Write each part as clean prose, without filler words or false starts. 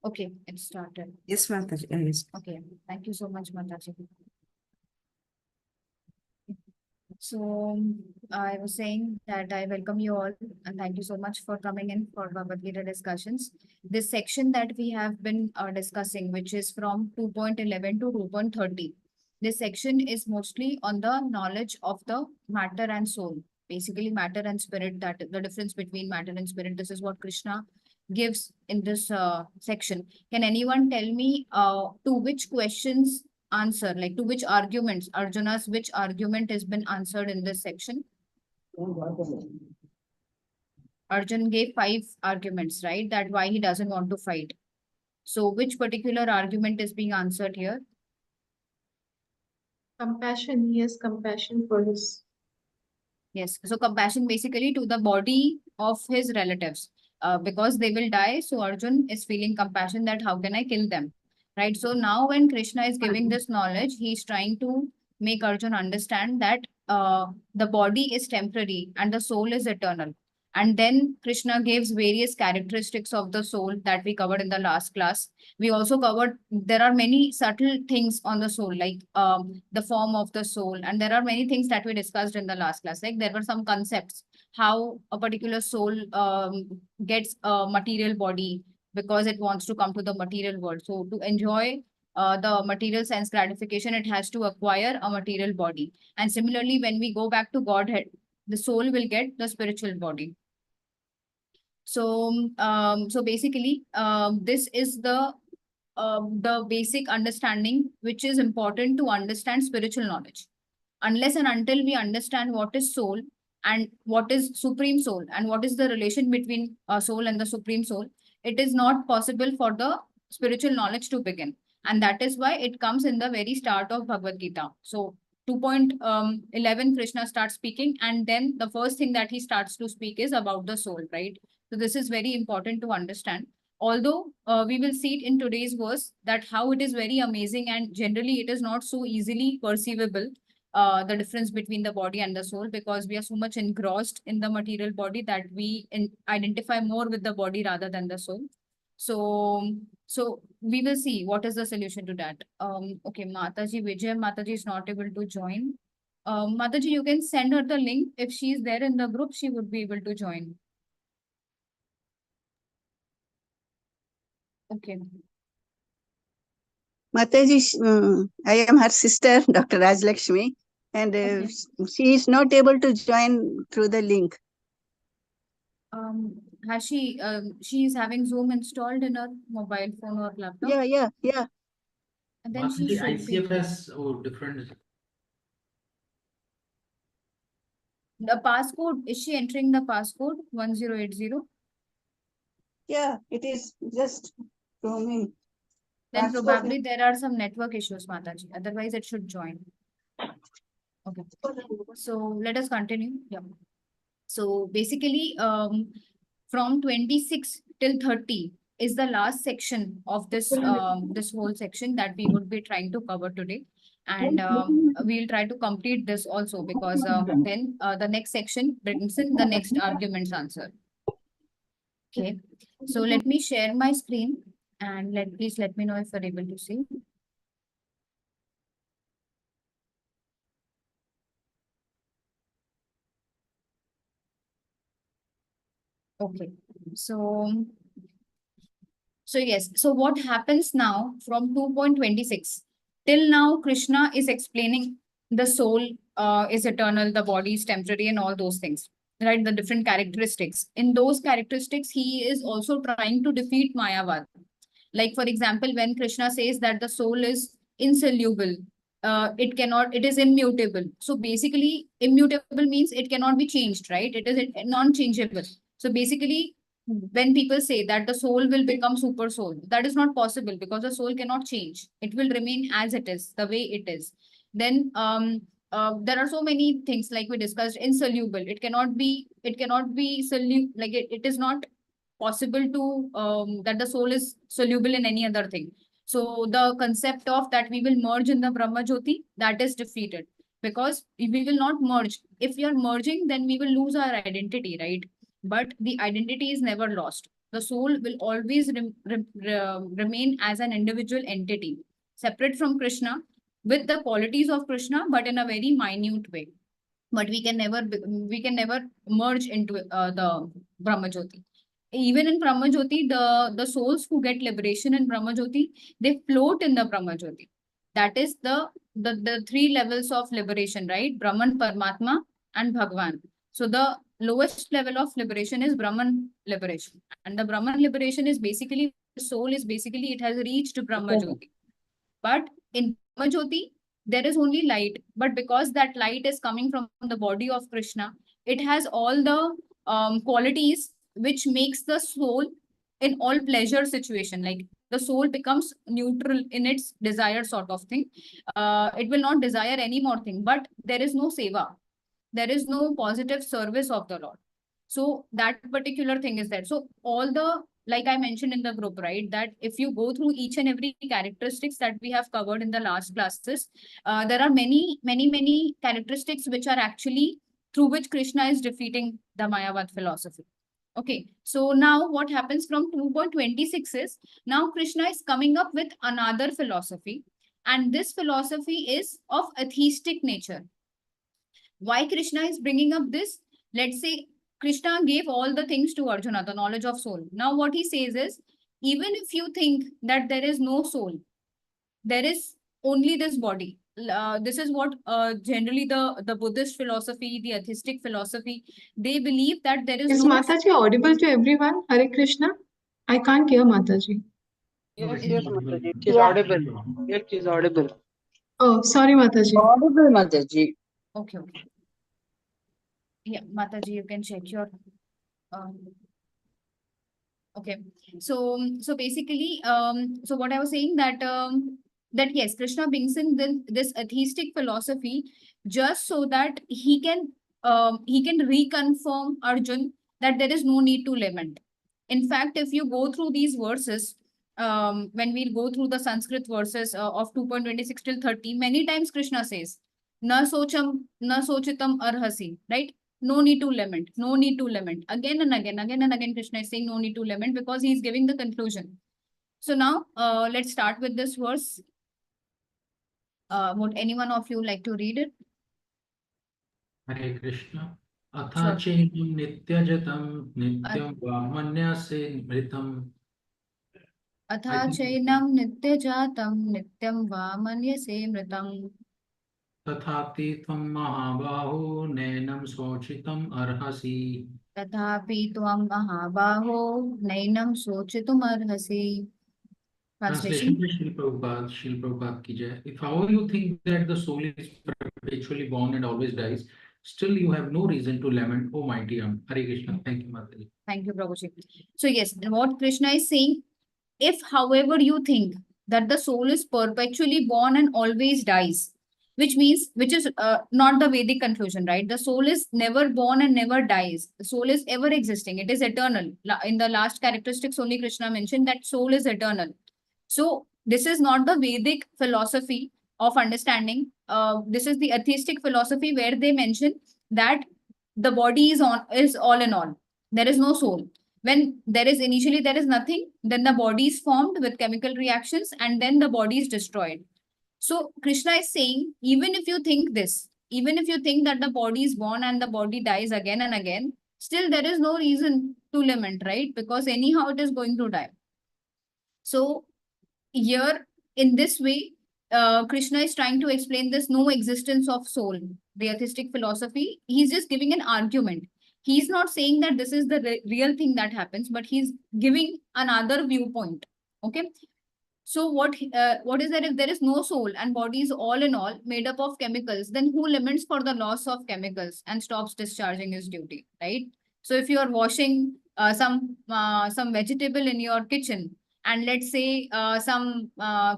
Okay, it started. Yes, Mataji. Yes. Okay, thank you so much, Mataji. So I was saying that I welcome you all and thank you so much for coming in for Bhagavad Gita discussions. This section that we have been discussing, which is from 2.11 to 2.30. This section is mostly on the knowledge of the matter and soul, basically matter and spirit, that the difference between matter and spirit. This is what Krishna gives in this section. Can anyone tell me to which questions answer, like to which arguments, Arjuna's which argument has been answered in this section? Arjun gave 5 arguments, right? That why he doesn't want to fight. So which particular argument is being answered here? Compassion. He has compassion for his. Yes. So compassion basically to the body of his relatives. Because they will die. So Arjun is feeling compassion that how can I kill them? Right. So now when Krishna is giving this knowledge, he's trying to make Arjun understand that the body is temporary and the soul is eternal. And then Krishna gives various characteristics of the soul that we covered in the last class. We also covered there are many subtle things on the soul, like the form of the soul, and there are many things that we discussed in the last class. Like there were some concepts how a particular soul gets a material body because it wants to come to the material world. So to enjoy the material sense gratification, it has to acquire a material body. And similarly, when we go back to Godhead, the soul will get the spiritual body. So basically, this is the basic understanding which is important to understand spiritual knowledge. Unless and until we understand what is soul and what is supreme soul and what is the relation between soul and the supreme soul, it is not possible for the spiritual knowledge to begin. And that is why it comes in the very start of Bhagavad Gita. So 2.11 Krishna starts speaking, and then the first thing that he starts to speak is about the soul, right? So this is very important to understand. Although we will see it in today's verse that how it is very amazing and generally it is not so easily perceivable, the difference between the body and the soul, because we are so much engrossed in the material body that we identify more with the body rather than the soul. So we will see what is the solution to that. Okay, Mataji, Vijay Mataji is not able to join. Mataji, you can send her the link. If she is there in the group, she would be able to join. Okay. Mataji, I am her sister, Dr. Rajlakshmi, and Okay. she is not able to join through the link. Has she is having Zoom installed in her mobile phone or laptop? Yeah. And then she should ICF be. has different. The passcode, is she entering the passcode 1080? Yeah, it is just roaming. Then Passcode. probably there are some network issues, Mataji. Otherwise, it should join. Okay. So let us continue. Yeah. So basically, from 26 till 30 is the last section of this this whole section that we would be trying to cover today. And we'll try to complete this also, because then the next section brings in the next arguments answer. Okay. So let me share my screen and please let me know if you're able to see. Okay. So yes. So what happens now from 2.26 till now, Krishna is explaining the soul is eternal, the body is temporary, and all those things, right? The different characteristics. In those characteristics, he is also trying to defeat Mayavad. Like, for example, when Krishna says that the soul is insoluble, it is immutable. So basically, immutable means it cannot be changed, right? It is non-changeable. So basically, when people say that the soul will become super soul, that is not possible because the soul cannot change. It will remain as it is, the way it is. Then there are so many things like we discussed, insoluble. It cannot be like it is not possible to that the soul is soluble in any other thing. So the concept of that we will merge in the Brahma Jyoti, that is defeated, because we will not merge. If we are merging, then we will lose our identity, right? But the identity is never lost. The soul will always remain as an individual entity, separate from Krishna, with the qualities of Krishna, but in a very minute way. But we can never merge into the Brahma Jyoti. Even in Brahma Jyoti, the souls who get liberation in Brahma Jyoti, they float in the Brahma Jyoti. That is the three levels of liberation, right? Brahman, Paramatma, and Bhagwan. So the lowest level of liberation is Brahman liberation. And the Brahman liberation is basically, the soul is basically, it has reached Brahma Jyoti. But in Brahma Jyoti, there is only light. But because that light is coming from the body of Krishna, it has all the qualities which makes the soul in all pleasure situation. Like the soul becomes neutral in its desire sort of thing. It will not desire any more thing. But there is no seva. There is no positive service of the Lord. So that particular thing is there. So all the, like I mentioned in the group, right, that if you go through each and every characteristics that we have covered in the last classes, there are many characteristics which are actually through which Krishna is defeating the Mayavad philosophy. Okay, so now what happens from 2.26 is, now Krishna is coming up with another philosophy, and this philosophy is of atheistic nature. Why Krishna is bringing up this? Let's say Krishna gave all the things to Arjuna, the knowledge of soul. Now what he says is, even if you think that there is no soul, there is only this body. This is what generally the Buddhist philosophy, the atheistic philosophy, they believe that there is Is no Mataji audible to everyone? Hare Krishna. I can't hear Mataji. Yes, yes, Mataji. It is audible. It is audible. Oh, sorry, Mataji. Audible, Mataji. Okay. Yeah, Mataji, you can check your um, okay. So basically, so what I was saying that that yes, Krishna brings in this atheistic philosophy just so that he can reconfirm Arjun that there is no need to lament. In fact, if you go through these verses, when we go through the Sanskrit verses of 2.26 till 30, many times Krishna says, "Na socham, na sochitam arhasi," right? No need to lament, no need to lament. Again and again, Krishna is saying no need to lament because he is giving the conclusion. So now let's start with this verse. Would any one of you like to read it? Hare Krishna. Atha Sure. chainam nityajatam nityam va manyase mritam. Atha chainam nityajatam nityam va manyase mritam. Tathati tvam mahabaho nenam sochitam arhasi. Tathapi tvam mahabaho nainam sochitum arhasi. Translation Translation. by Srila Prabhupada ki jai. If however you think that the soul is perpetually born and always dies, still you have no reason to lament, O mighty Ram. Hare Krishna. Thank you, Mataji. Thank you, Prabhuji. So yes, what Krishna is saying, if however you think that the soul is perpetually born and always dies, which is not the Vedic conclusion, right? The soul is never born and never dies. The soul is ever existing. It is eternal. In the last characteristics, only Krishna mentioned that soul is eternal. So this is not the Vedic philosophy of understanding. This is the atheistic philosophy where they mention that the body is all in all. There is no soul. When there is initially there is nothing, then the body is formed with chemical reactions, and then the body is destroyed. So Krishna is saying, even if you think this, even if you think that the body is born and the body dies again and again, still there is no reason to lament, right? Because anyhow it is going to die. So here in this way, Krishna is trying to explain this no existence of soul, the atheistic philosophy. He's just giving an argument. He's not saying that this is the real thing that happens, but he's giving another viewpoint. Okay. So what is that? If there is no soul and body is all in all made up of chemicals, then who laments for the loss of chemicals and stops discharging his duty, right? So if you are washing some vegetable in your kitchen, and let's say some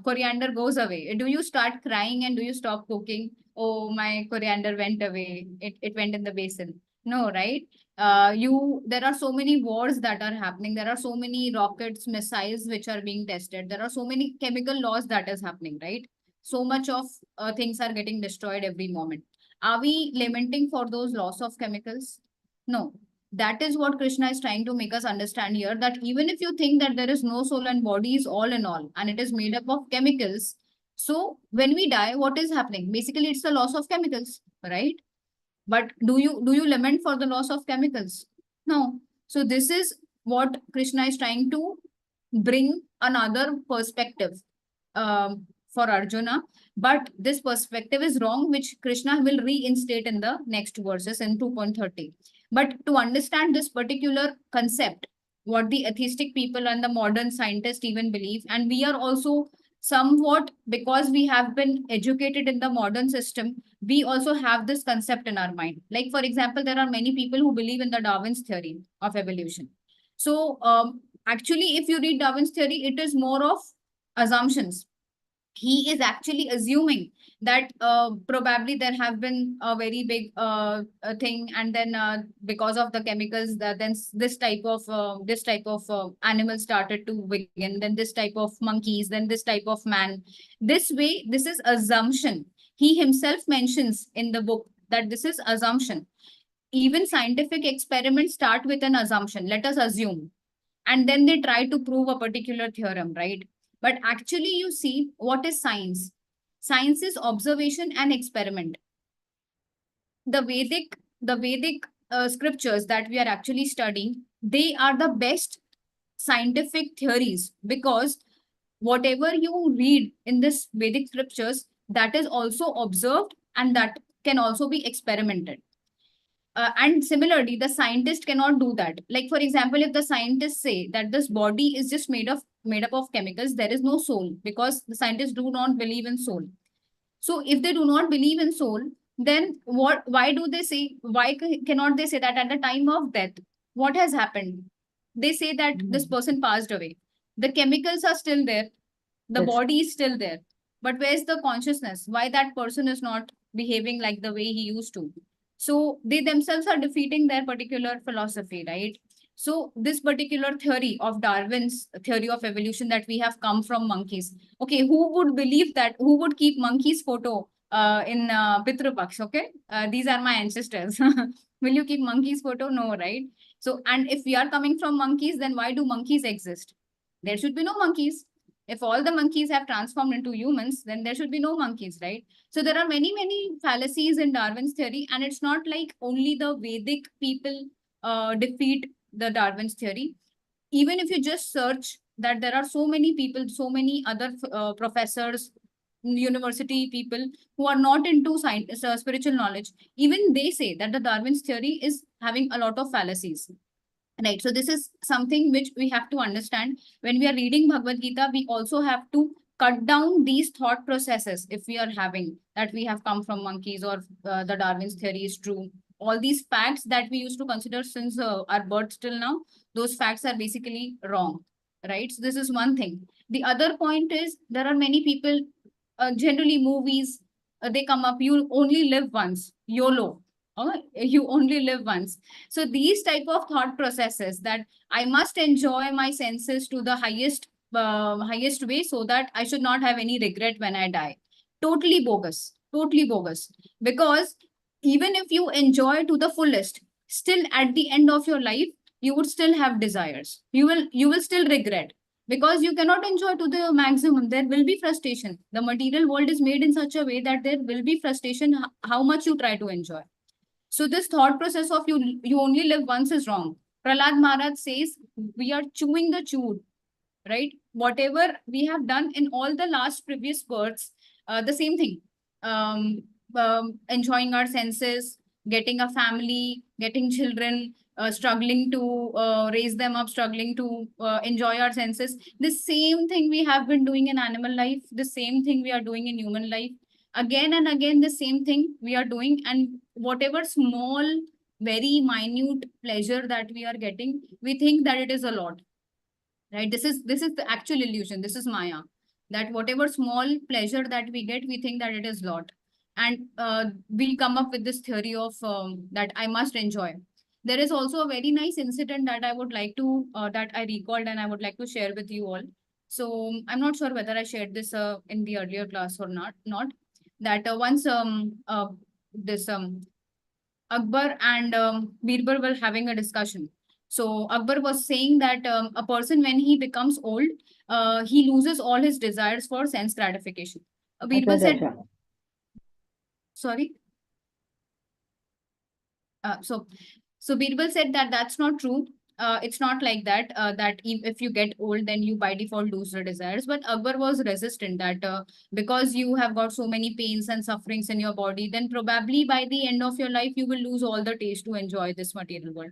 coriander goes away, do you start crying and do you stop cooking? Oh, my coriander went away. It went in the basin. No, right? There are so many wars that are happening. There are so many rockets, missiles which are being tested. There are so many chemical laws that is happening, right? So much of things are getting destroyed every moment. Are we lamenting for those loss of chemicals? No. That is what Krishna is trying to make us understand here, that even if you think that there is no soul and body is all in all and it is made up of chemicals, so when we die, what is happening? Basically, it's the loss of chemicals, right? But do you lament for the loss of chemicals? No. So this is what Krishna is trying to bring another perspective for Arjuna. But this perspective is wrong, which Krishna will reinstate in the next verses in 2.30. But to understand this particular concept, what the atheistic people and the modern scientists even believe, and we are also somewhat, because we have been educated in the modern system, we also have this concept in our mind. Like, for example, there are many people who believe in the Darwin's theory of evolution. So, actually, if you read Darwin's theory, it is more of assumptions. He is actually assuming that probably there have been a very big thing, and then because of the chemicals, that then this type of animals started to begin, then this type of monkeys, then this type of man. This way, this is assumption. He himself mentions in the book that this is assumption. Even scientific experiments start with an assumption. Let us assume, and then they try to prove a particular theorem, right? But actually, you see, what is science? Science is observation and experiment. The Vedic scriptures that we are actually studying, they are the best scientific theories, because whatever you read in this Vedic scriptures, that is also observed and that can also be experimented. And similarly, the scientist cannot do that. Like, for example, if the scientists say that this body is just made up of chemicals, there is no soul, because the scientists do not believe in soul. So if they do not believe in soul, then why do they say, cannot they say that at the time of death, what has happened? They say that this person passed away. The chemicals are still there. The Yes. body is still there. But where's the consciousness? Why that person is not behaving like the way he used to? So they themselves are defeating their particular philosophy, right? So this particular theory of Darwin's theory of evolution, that we have come from monkeys. Okay, who would believe that? Who would keep monkeys photo in Pitru Paksh? Okay, these are my ancestors. Will you keep monkeys photo? No, right? So, and if we are coming from monkeys, then why do monkeys exist? There should be no monkeys. If all the monkeys have transformed into humans, then there should be no monkeys, right? So there are many, many fallacies in Darwin's theory, and it's not like only the Vedic people defeat the Darwin's theory. Even if you just search, that there are so many people, so many other professors, university people who are not into science, spiritual knowledge, even they say that the Darwin's theory is having a lot of fallacies. Right. So this is something which we have to understand. When we are reading Bhagavad Gita, we also have to cut down these thought processes. If we are having that we have come from monkeys, or the Darwin's theory is true, all these facts that we used to consider since our birth till now, those facts are basically wrong. Right. So this is one thing. The other point is, there are many people, generally movies, they come up, you only live once, YOLO. You only live once. So these type of thought processes, that I must enjoy my senses to the highest way, so that I should not have any regret when I die. Totally bogus. Totally bogus. Because even if you enjoy to the fullest, still at the end of your life, you would still have desires. You will still regret, because you cannot enjoy to the maximum. There will be frustration. The material world is made in such a way that there will be frustration how much you try to enjoy. So this thought process of you only live once is wrong. Prahlad Maharaj says we are chewing the chewed, right? Whatever we have done in all the last previous births, the same thing. Enjoying our senses, getting a family, getting children, struggling to raise them up, struggling to enjoy our senses. The same thing we have been doing in animal life, the same thing we are doing in human life. Again and again, the same thing we are doing. And whatever small, very minute pleasure that we are getting, we think that it is a lot. Right? This is the actual illusion. This is Maya. That whatever small pleasure that we get, we think that it is lot. And we come up with this theory of that I must enjoy. There is also a very nice incident that I would like to, that I recalled and I would like to share with you all. So I'm not sure whether I shared this in the earlier class or not. That once this Akbar and Birbal were having a discussion. So Akbar was saying that a person, when he becomes old, he loses all his desires for sense gratification. Birbal said, sorry. So Birbal said that that's not true. It's not like that, that if you get old, then you by default lose your desires. But Akbar was resistant that because you have got so many pains and sufferings in your body, then probably by the end of your life, you will lose all the taste to enjoy this material world.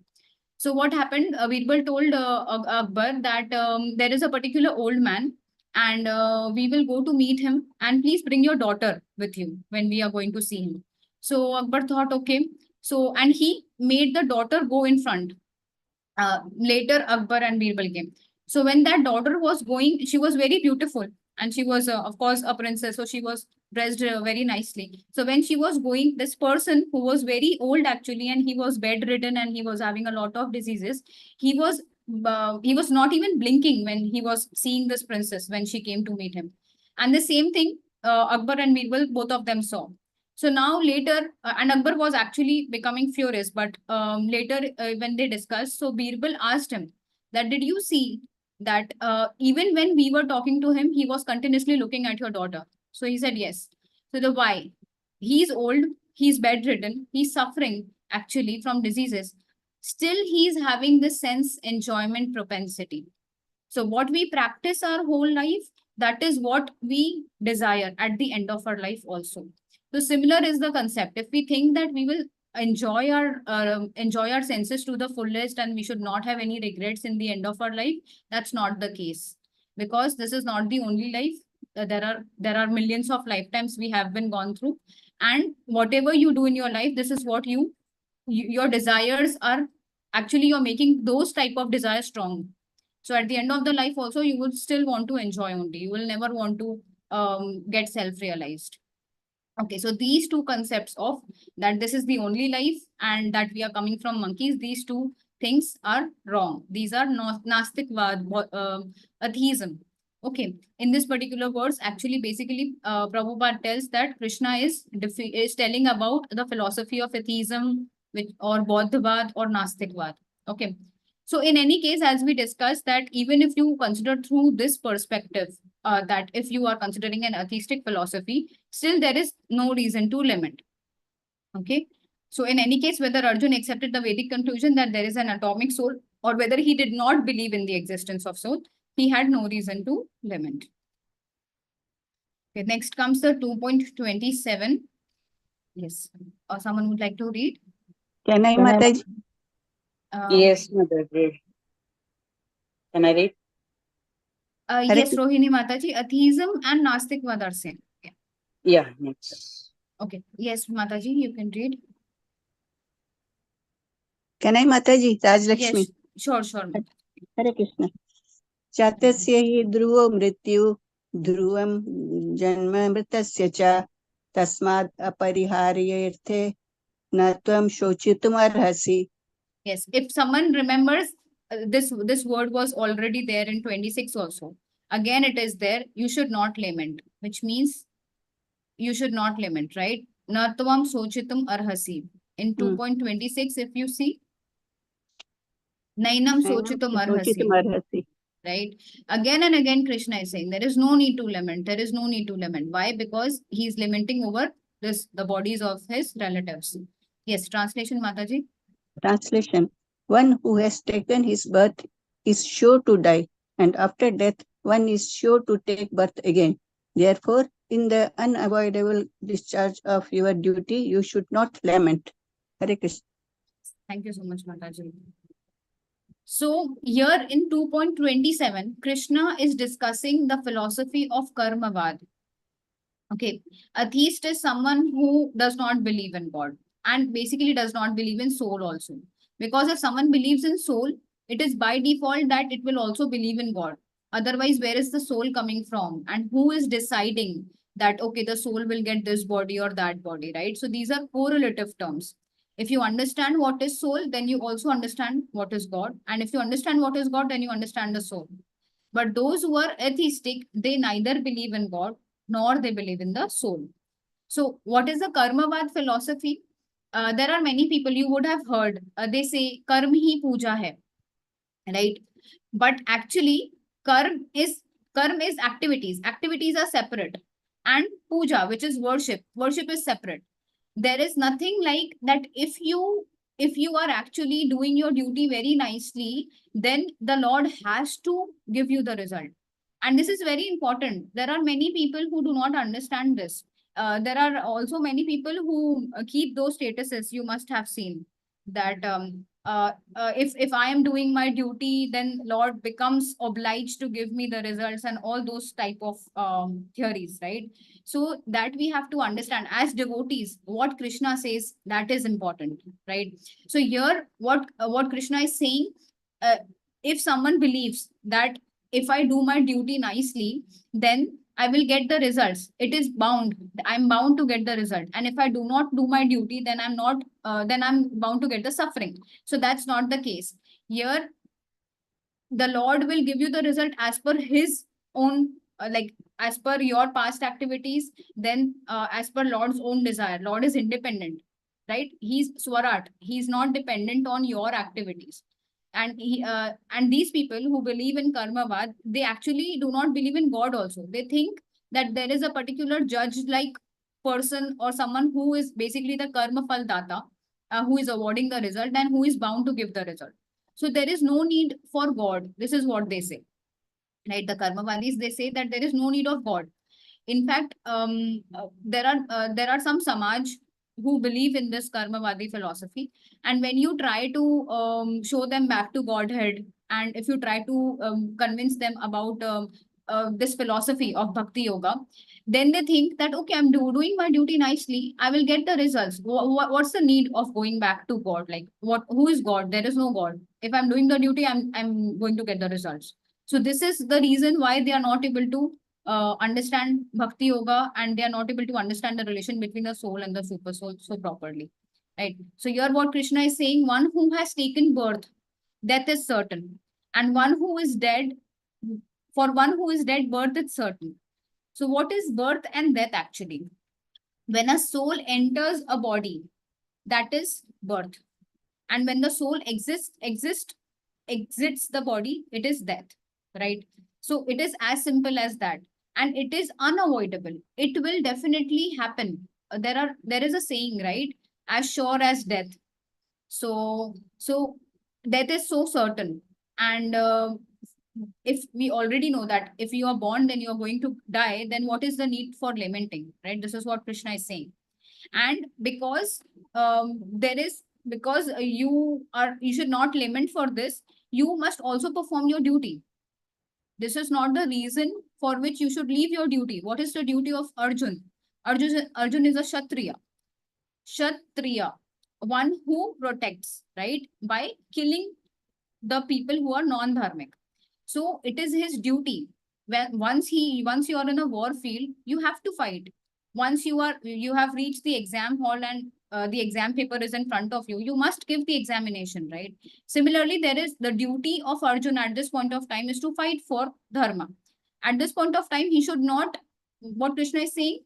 So what happened? Birbal told Akbar that there is a particular old man and we will go to meet him, and please bring your daughter with you when we are going to see him. So Akbar thought, okay. So, and he made the daughter go in front. Later, Akbar and Birbal came. So when that daughter was going, she was very beautiful and she was, of course, a princess. So she was dressed very nicely. So when she was going, this person who was very old actually, and he was bedridden and he was having a lot of diseases, he was not even blinking when he was seeing this princess when she came to meet him. And the same thing, Akbar and Birbal, both of them saw. So now later, and Akbar was actually becoming furious, but later when they discussed, so Birbal asked him that, did you see that even when we were talking to him, he was continuously looking at your daughter? So he said, yes. So the why? He's old, he's bedridden, he's suffering actually from diseases. Still, he's having this sense enjoyment propensity. So what we practice our whole life, that is what we desire at the end of our life also. So similar is the concept. If we think that we will enjoy our senses to the fullest and we should not have any regrets in the end of our life, that's not the case, because this is not the only life. There are millions of lifetimes we have been gone through, and whatever you do in your life, this is what your desires are. Actually, you're making those type of desires strong. So at the end of the life also, you would still want to enjoy only. You will never want to get self-realized. Okay, so these two concepts of that this is the only life and that we are coming from monkeys, these two things are wrong. These are Nastikvad, atheism. Okay, in this particular verse, actually, basically, Prabhupada tells that Krishna is telling about the philosophy of atheism, which or Bodhavad or Nastikvad. Okay, so in any case, as we discussed, that even if you consider through this perspective, that if you are considering an atheistic philosophy, still there is no reason to limit. Okay. So in any case, whether Arjun accepted the Vedic conclusion that there is an atomic soul, or whether he did not believe in the existence of soul, he had no reason to limit. Okay, next comes the 2.27. Yes. Or someone would like to read? Can I, Mataji? Yes, Mother. Can I read? Yes, Rohini Mataji, atheism and Nastikvad are same. Yeah. Yeah, next. Okay. Yes, Mataji, you can read. Can I, Mataji? Rajlakshmi. Yes, sure. Hare Krishna. Chatasya hi dhruvo mrityu dhruvam janma mritasya cha tasmad apariharyarthe na tvam shochitum arhasi. Yes, if someone remembers, this word was already there in 26 also. Again, it is there. You should not lament, which means you should not lament, right? Natvam sochitum arhasi. In 2.26, if you see, Nainam sochitum arhasi. Right? Again and again, Krishna is saying there is no need to lament. There is no need to lament. Why? Because he is lamenting over the bodies of his relatives. Yes, translation, Mataji. Translation. One who has taken his birth is sure to die, and after death, one is sure to take birth again. Therefore, in the unavoidable discharge of your duty, you should not lament. Hare Krishna. Thank you so much, Mataji. So here in 2.27, Krishna is discussing the philosophy of Karmavad. Okay, atheist is someone who does not believe in God and basically does not believe in soul also. Because if someone believes in soul, it is by default that it will also believe in God. Otherwise, where is the soul coming from? And who is deciding that, okay, the soul will get this body or that body, right? So these are correlative terms. If you understand what is soul, then you also understand what is God. And if you understand what is God, then you understand the soul. But those who are atheistic, they neither believe in God nor they believe in the soul. So what is the Karmavad philosophy? there are many people you would have heard, they say karm hi puja hai, right? But actually, karm is activities. Activities are separate, and puja, which is worship is separate. There is nothing like that. If you are actually doing your duty very nicely, then the Lord has to give you the result. And this is very important. There are many people who do not understand this. There are also many people who keep those statuses. You must have seen that if I am doing my duty, then Lord becomes obliged to give me the results, and all those type of theories, right? So that we have to understand as devotees what Krishna says, that is important, right? So here what Krishna is saying, if someone believes that if I do my duty nicely, then I will get the results. It is bound. I'm bound to get the result. And if I do not do my duty, then I'm not. Then I'm bound to get the suffering. So that's not the case. Here, the Lord will give you the result as per His own, like as per your past activities. Then, as per Lord's own desire. Lord is independent, right? He's Swarat. He's not dependent on your activities. And these people who believe in karmavad, they actually do not believe in God also. They think that there is a particular judge like person or someone who is basically the karma phal data, who is awarding the result and who is bound to give the result. So there is no need for God. This is what they say, right? The karmavadis, they say that there is no need of God. In fact, there are some samaj who believe in this karmavadi philosophy, and when you try to show them back to Godhead, and if you try to convince them about this philosophy of bhakti yoga, then they think that okay, I'm doing my duty nicely, I will get the results. What's the need of going back to God? Like what? Who is God? There is no God. If I'm doing the duty, I'm going to get the results. So this is the reason why they are not able to understand bhakti yoga, and they are not able to understand the relation between the soul and the super soul so properly, right? So here what Krishna is saying, one who has taken birth, death is certain, and one who is dead, for one who is dead, birth is certain. So what is birth and death actually? When a soul enters a body, that is birth, and when the soul exits the body, it is death, right? So it is as simple as that, and it is unavoidable. It will definitely happen. There is a saying, right? As sure as death. So death is so certain. And if we already know that if you are born, then you are going to die, then what is the need for lamenting, right? This is what Krishna is saying. And because you should not lament for this, you must also perform your duty. This is not the reason for which you should leave your duty. What is the duty of Arjun is a kshatriya, one who protects, right, by killing the people who are non-dharmic. So it is his duty. Once you are in a war field, you have to fight. Once you have reached the exam hall, and the exam paper is in front of you, you must give the examination, right? Similarly, there is the duty of Arjun at this point of time is to fight for dharma. At this point of time, he should not, what Krishna is saying,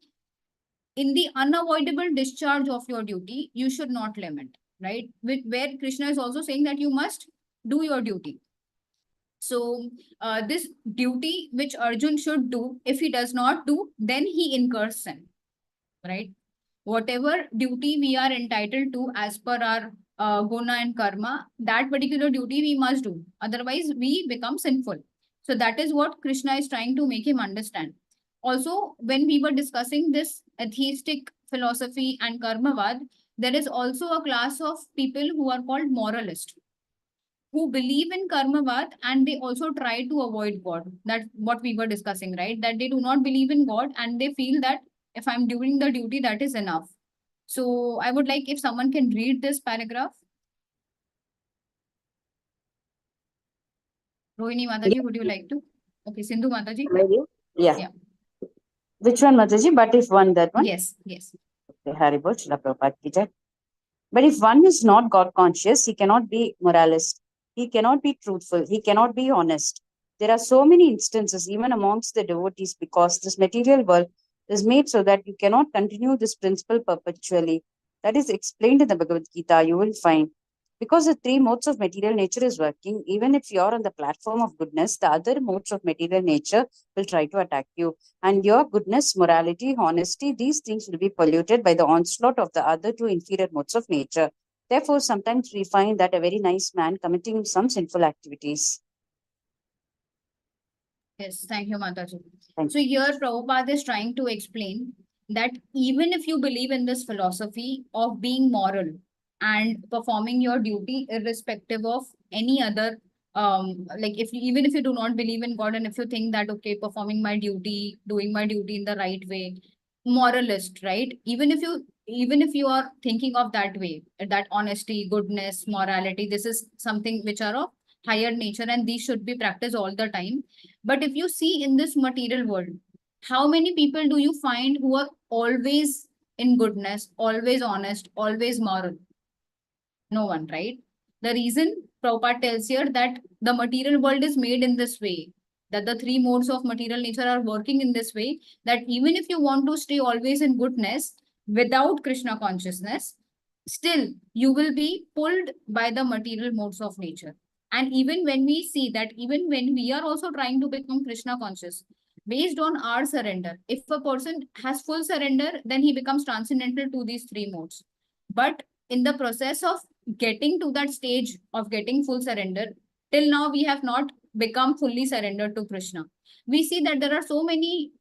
in the unavoidable discharge of your duty, you should not lament, right? Where Krishna is also saying that you must do your duty. So this duty which Arjun should do, if he does not do, then he incurs sin, right? Whatever duty we are entitled to as per our guna and karma, that particular duty we must do. Otherwise, we become sinful. So that is what Krishna is trying to make him understand. Also, when we were discussing this atheistic philosophy and karmavad, there is also a class of people who are called moralist, who believe in karmavad, and they also try to avoid God. That's what we were discussing, right? That they do not believe in God, and they feel that if I'm doing the duty, that is enough. So I would like if someone can read this paragraph. Rohini Mataji, would you like to? Okay, Sindhu Mataji. Yeah. Yeah. Which one, Mataji? But if one, that one? Yes, yes. Okay, Haribol, Srila Prabhupada ki jai. But if one is not God conscious, he cannot be moralist. He cannot be truthful. He cannot be honest. There are so many instances, even amongst the devotees, because this material world is made so that you cannot continue this principle perpetually. That is explained in the Bhagavad Gita. You will find, because the three modes of material nature is working, even if you're on the platform of goodness, the other modes of material nature will try to attack you. And your goodness, morality, honesty, these things will be polluted by the onslaught of the other two inferior modes of nature. Therefore, sometimes we find that a very nice man committing some sinful activities. Yes, thank you, Mataji. Thank So here Prabhupada is trying to explain that even if you believe in this philosophy of being moral and performing your duty irrespective of any other, like if you, even if you do not believe in God, and if you think that, okay, performing my duty, doing my duty in the right way, moralist, right? Even if you are thinking of that way, that honesty, goodness, morality, this is something which are of higher nature and these should be practiced all the time. But if you see in this material world, how many people do you find who are always in goodness, always honest, always moral? No one, right? The reason Prabhupada tells here that the material world is made in this way, that the three modes of material nature are working in this way, that even if you want to stay always in goodness without Krishna consciousness, still you will be pulled by the material modes of nature. And even when we see that, even when we are also trying to become Krishna conscious, based on our surrender, if a person has full surrender, then he becomes transcendental to these three modes. But in the process of getting to that stage of getting full surrender, till now we have not become fully surrendered to Krishna. We see that there are so many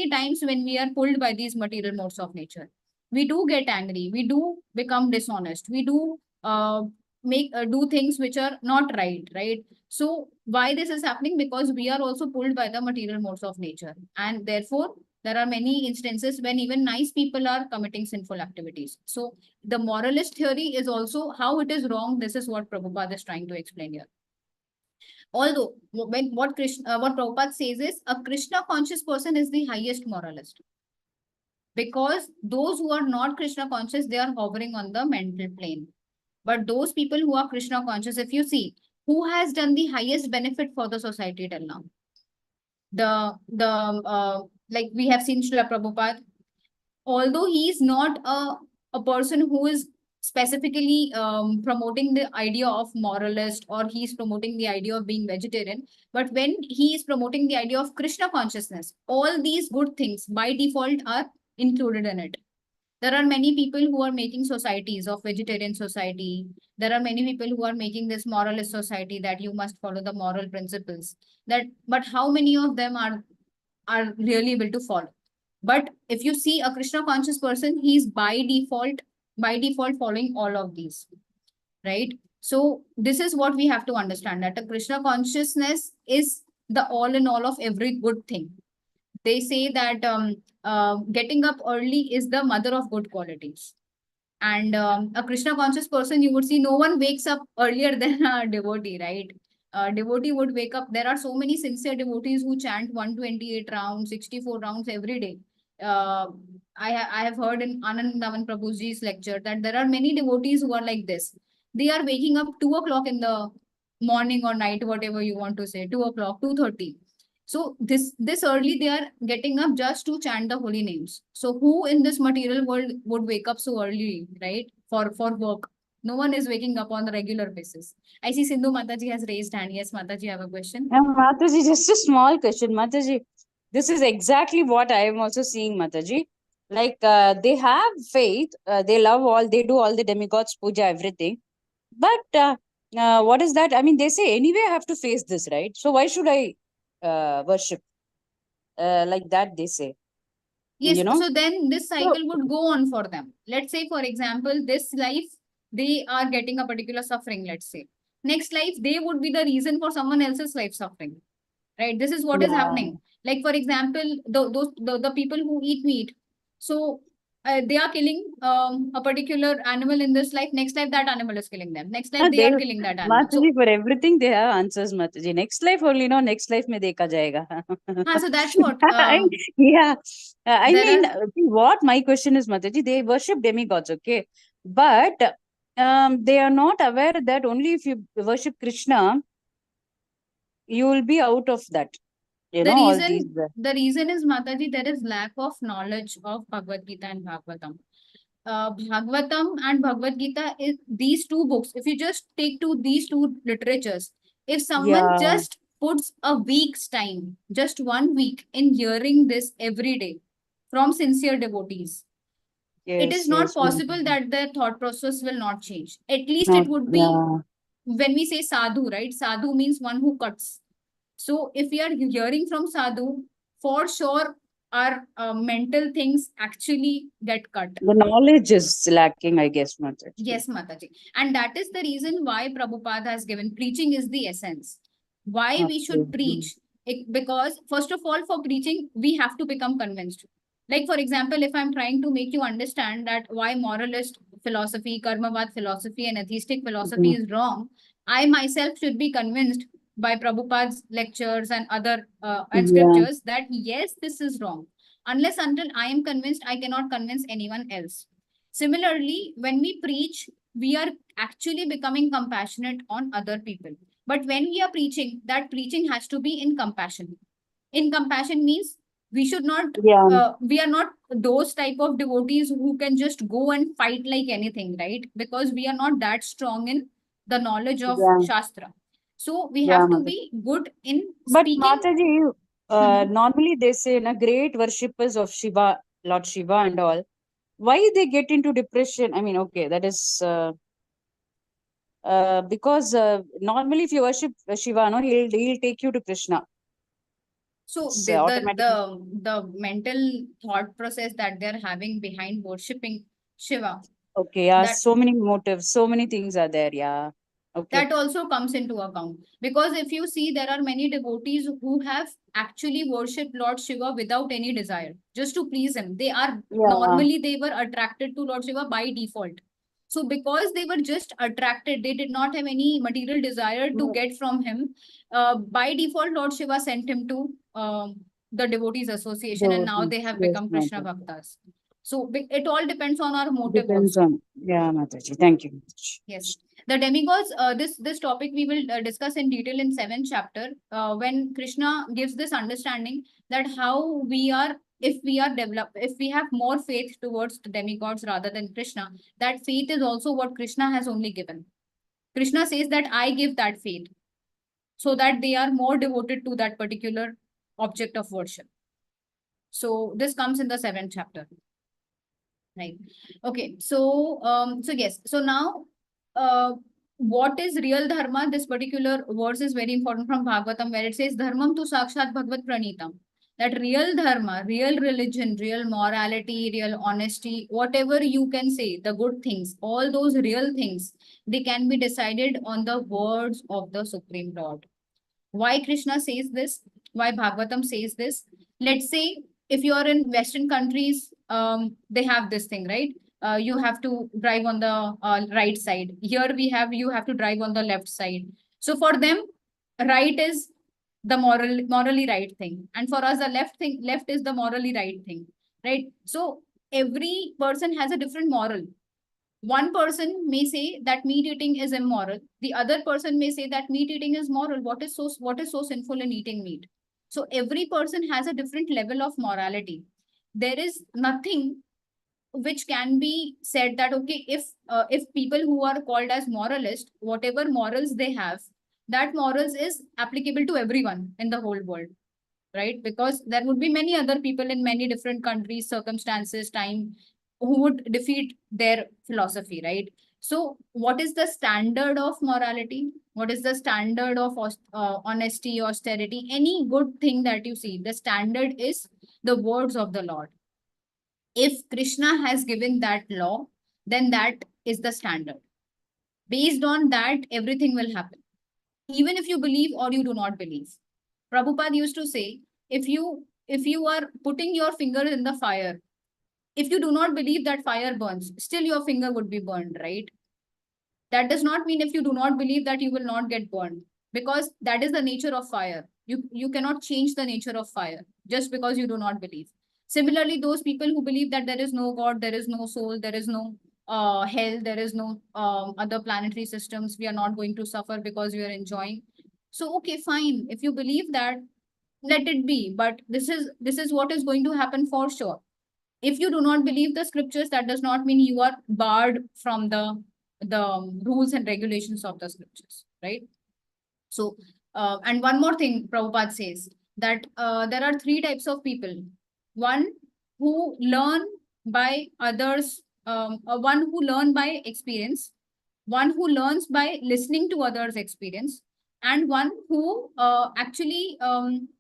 times when we are pulled by these material modes of nature. We do get angry, we do become dishonest, we do make do things which are not right, right? So why this is happening? Because we are also pulled by the material modes of nature, and therefore there are many instances when even nice people are committing sinful activities. So the moralist theory is also how it is wrong. This is what Prabhupada is trying to explain here. Although what Prabhupada says is a Krishna conscious person is the highest moralist, because those who are not Krishna conscious, they are hovering on the mental plane. But those people who are Krishna conscious, if you see, who has done the highest benefit for the society till now? Like we have seen Srila Prabhupada, although he is not a person who is specifically promoting the idea of moralist, or he is promoting the idea of being vegetarian, but when he is promoting the idea of Krishna consciousness, all these good things by default are included in it. There are many people who are making societies of vegetarian society. There are many people who are making this moralist society that you must follow the moral principles. That, but how many of them are really able to follow? But if you see a Krishna conscious person, he's by default following all of these, right? So this is what we have to understand, that a Krishna consciousness is the all in all of every good thing. They say that getting up early is the mother of good qualities. And a Krishna conscious person, you would see no one wakes up earlier than a devotee, right? Devotee would wake up. There are so many sincere devotees who chant 128 rounds, 64 rounds every day. I have heard in Anandavan Prabhuji's lecture that there are many devotees who are like this. They are waking up 2 o'clock in the morning or night, whatever you want to say, 2 o'clock, 2:30. So this early they are getting up just to chant the holy names. So who in this material world would wake up so early, right? For work. No one is waking up on a regular basis. I see Sindhu Mataji has raised hand. Yes, Mataji, I have a question. Mataji, just a small question. Mataji, this is exactly what I am also seeing, Mataji. Like they have faith, they love all, they do all the demigods, puja, everything. But what is that? I mean, they say anyway I have to face this, right? So why should I worship? Like that, they say. Yes, You know? so then this So, cycle would go on for them. Let's say, for example, this life, they are getting a particular suffering, let's say. Next life, they would be the reason for someone else's life suffering, right? This is what is yeah. happening. Like, for example, the people who eat meat, so they are killing a particular animal in this life. Next life, that animal is killing them. Next life, they They, are killing that animal. So, Mataji, for everything they have answers, Mataji. Next life only, no, next life mein dekha jayega. so that's what. Yeah. I There mean, are see, what my question is, Mataji, they worship demigods, okay? But they are not aware that only if you worship Krishna, you will be out of that. You know, all these. the reason is, Mataji, there is lack of knowledge of Bhagavad Gita and Bhagavatam. Bhagavatam and Bhagavad Gita is these two books. If you just take these two literatures, if someone Yeah. just puts a week's time, just 1 week in hearing this every day from sincere devotees, it is Yes, not yes, possible Mataji. that their thought process will not change. At least it Not, would be, yeah. when we say sadhu, right? Sadhu means one who cuts. So if we are hearing from sadhu, for sure our mental things actually get cut. The knowledge is lacking, I guess, Mataji. Yes, Mataji. And that is the reason why Prabhupada has given preaching is the essence. Why we should Okay. preach? Because first of all, for preaching, we have to become convinced. Like, for example, if I'm trying to make you understand that why moralist philosophy, karmavad philosophy, and atheistic philosophy Mhm. is wrong, I myself should be convinced by Prabhupada's lectures and other and Yeah. scriptures that yes, this is wrong. Unless until I am convinced, I cannot convince anyone else. Similarly, when we preach, we are actually becoming compassionate on other people. But when we are preaching, that preaching has to be in compassion. In compassion means we should not, Yeah. we are not those type of devotees who can just go and fight like anything, right? Because we are not that strong in the knowledge of Yeah. Shastra. So we Yeah, have to Mataji. be good in But speaking. Mataji, Mhm. normally they say, great worshippers of Shiva, Lord Shiva and all, why they get into depression? I mean, okay, that is because normally if you worship Shiva, no, he'll take you to Krishna. So It's the, the automatically. the mental thought process that they're having behind worshipping Shiva, Okay, yeah, that so many motives, so many things are there. Yeah. Okay. that also comes into account. Because if you see, there are many devotees who have actually worshipped Lord Shiva without any desire, just to please him. They are Yeah. normally they were attracted to Lord Shiva by default. So because they were just attracted, they did not have any material desire to Mm. get from him. By default, Lord Shiva sent him to the devotees association, and now they have Yes, become Krishna Mataji. bhaktas. So it all depends on our motive Depends also. on. Yeah, Mataji. Thank you, Mataji. Yes, the demigods. This topic we will discuss in detail in 7th chapter. When Krishna gives this understanding that how we are, if we are developed, if we have more faith towards the demigods rather than Krishna, that faith is also what Krishna has only given. Krishna says that I give that faith, so that they are more devoted to that particular object of worship. So this comes in the 7th chapter. Right. Okay. So yes. So now, what is real dharma? This particular verse is very important from Bhagavatam, where it says, "Dharmam tu sakshat bhagavad pranitam." That real dharma, real religion, real morality, real honesty, whatever you can say, the good things, all those real things, they can be decided on the words of the Supreme Lord. Why Krishna says this? Why Bhagavatam says this? Let's say if you are in Western countries, they have this thing, right? You have to drive on the right side. Here we have, you have to drive on the left side. So for them, right is the morally right thing, and for us, the left is the morally right thing, right? So every person has a different moral. One person may say that meat eating is immoral. The other person may say that meat eating is moral. What is so sinful in eating meat? So every person has a different level of morality. There is nothing which can be said that okay, if people who are called as moralist, whatever morals they have, that morals is applicable to everyone in the whole world, right? Because there would be many other people in many different countries, circumstances, time, who would defeat their philosophy, right? So, what is the standard of morality? What is the standard of honesty, austerity? Any good thing that you see, the standard is the words of the Lord. If Krishna has given that law, then that is the standard. Based on that, everything will happen, even if you believe or you do not believe. Prabhupada used to say, if you are putting your finger in the fire, if you do not believe that fire burns, still your finger would be burned, right? That does not mean if you do not believe that you will not get burned, because that is the nature of fire. You cannot change the nature of fire just because you do not believe. Similarly, those people who believe that there is no God, there is no soul, there is no hell, there is no other planetary systems, we are not going to suffer because we are enjoying. So okay, fine, if you believe that, let it be, but this is what is going to happen for sure. If you do not believe the scriptures, that does not mean you are barred from the rules and regulations of the scriptures, right? So, and one more thing, Prabhupada says that there are three types of people. One who learn by others, one who learn by experience, one who learns by listening to others' experience, and one who actually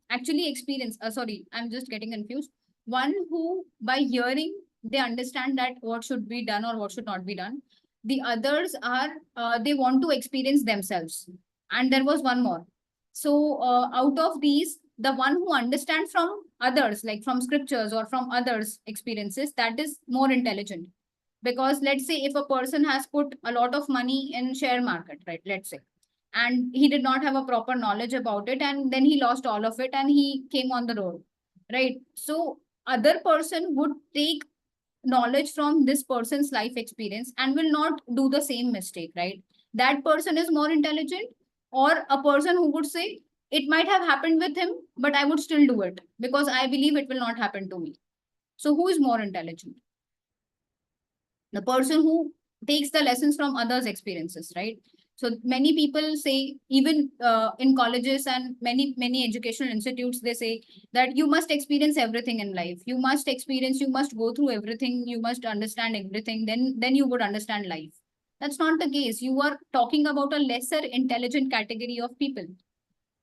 experience. Sorry, I'm just getting confused. One who by hearing they understand that what should be done or what should not be done. The others are they want to experience themselves. And there was one more. So out of these, the one who understands from others, like from scriptures or from others' experiences, that is more intelligent. Because let's say if a person has put a lot of money in share market, right? Let's say, and he did not have a proper knowledge about it, and then he lost all of it, and he came on the road, right? So other person would take knowledge from this person's life experience and will not do the same mistake, right? That person is more intelligent, or a person who would say it might have happened with him, but I would still do it because I believe it will not happen to me. So who is more intelligent? The person who takes the lessons from others' experiences, right? So many people say, even in colleges and many educational institutes, they say that you must experience everything in life. You must experience, you must go through everything, you must understand everything, then you would understand life. That's not the case. You are talking about a lesser intelligent category of people.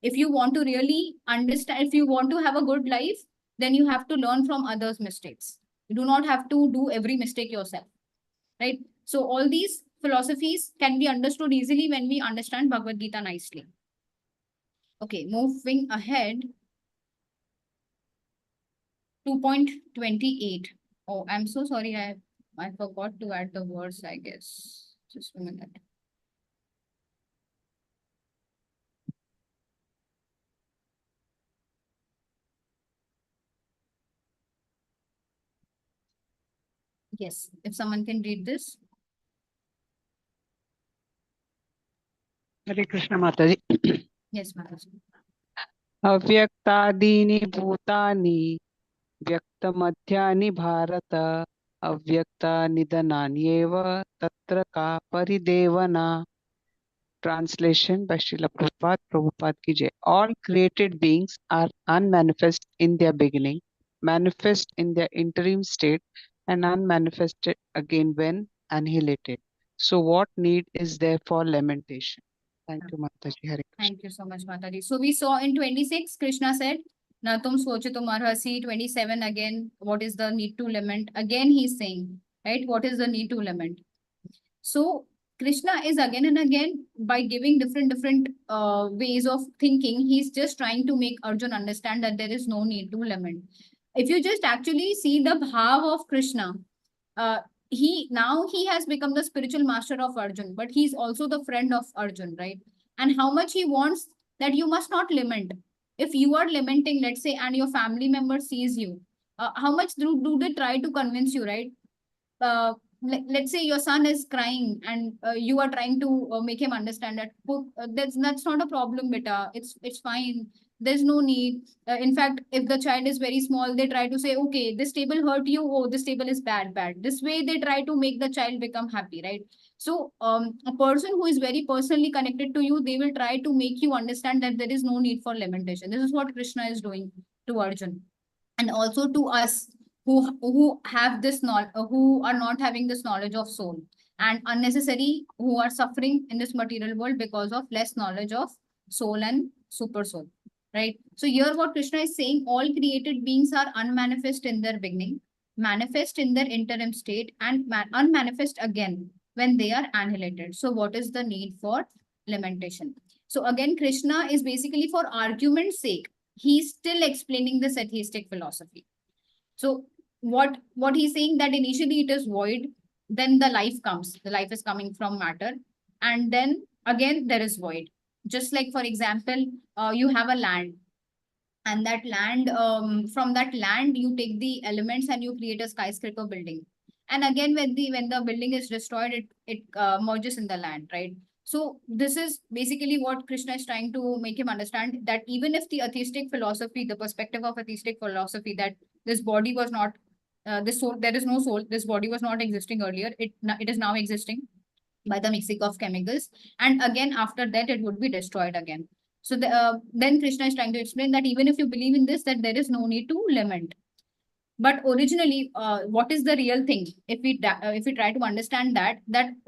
If you want to really understand, if you want to have a good life, then you have to learn from others' mistakes. You do not have to do every mistake yourself, right? So all these philosophies can be understood easily when we understand Bhagavad Gita nicely. Okay, moving ahead. 2.28. Oh, I'm so sorry. I forgot to add the words, I guess. Just a minute. Yes, if someone can read this. Hare Krishna Mataji. Yes, Mataji. अव्यक्तादीनि भूतानि व्यक्तमध्यानि भारत अव्यक्तानिधनान्येव तत्र का परिदेवना. Translation by Srila Prabhupada. Prabhupada ki jai. All created beings are unmanifest in their beginning, manifest in their interim state, and unmanifested again when annihilated. So what need is there for lamentation? Thank you, Mataji. Hare Krishna. Thank you so much, Mataji. So we saw in 26, Krishna said, Na tum sochitum arhasi. 27 again, what is the need to lament? Again, he's saying, right? What is the need to lament? So Krishna is again and again, by giving different ways of thinking, he's just trying to make Arjun understand that there is no need to lament. If you just actually see the bhav of Krishna, he has become the spiritual master of Arjun, but he's also the friend of Arjun, right? And how much he wants that you must not lament. If you are lamenting, let's say, and your family member sees you, how much do they try to convince you, right? Let's say your son is crying and you are trying to make him understand that that's not a problem, beta. It's fine. There's no need. In fact, if the child is very small, they try to say, okay, this table hurt you. Oh, this table is bad. This way they try to make the child become happy, right? So a person who is very personally connected to you, they will try to make you understand that there is no need for lamentation. This is what Krishna is doing to Arjun, and also to us who have this knowledge, who are not having this knowledge of soul, and unnecessary who are suffering in this material world because of less knowledge of soul and super soul, right? So here what Krishna is saying, all created beings are unmanifest in their beginning, manifest in their interim state, and unmanifest again when they are annihilated. So what is the need for lamentation? So again, Krishna is basically, for argument's sake, he's still explaining this atheistic philosophy. So what he's saying, that initially it is void, then the life comes. The life is coming from matter, and then again there is void. Just like, for example, you have a land, and that land, from that land you take the elements and you create a skyscraper building. And again, when the building is destroyed, it merges in the land, right? So this is basically what Krishna is trying to make him understand, that even if the atheistic philosophy, the perspective of atheistic philosophy, that this body was not this soul, there is no soul. This body was not existing earlier. It is now existing by the mixing of chemicals, and again after that it would be destroyed again. So then Krishna is trying to explain that even if you believe in this, that there is no need to lament. But originally, what is the real thing? If we try to understand that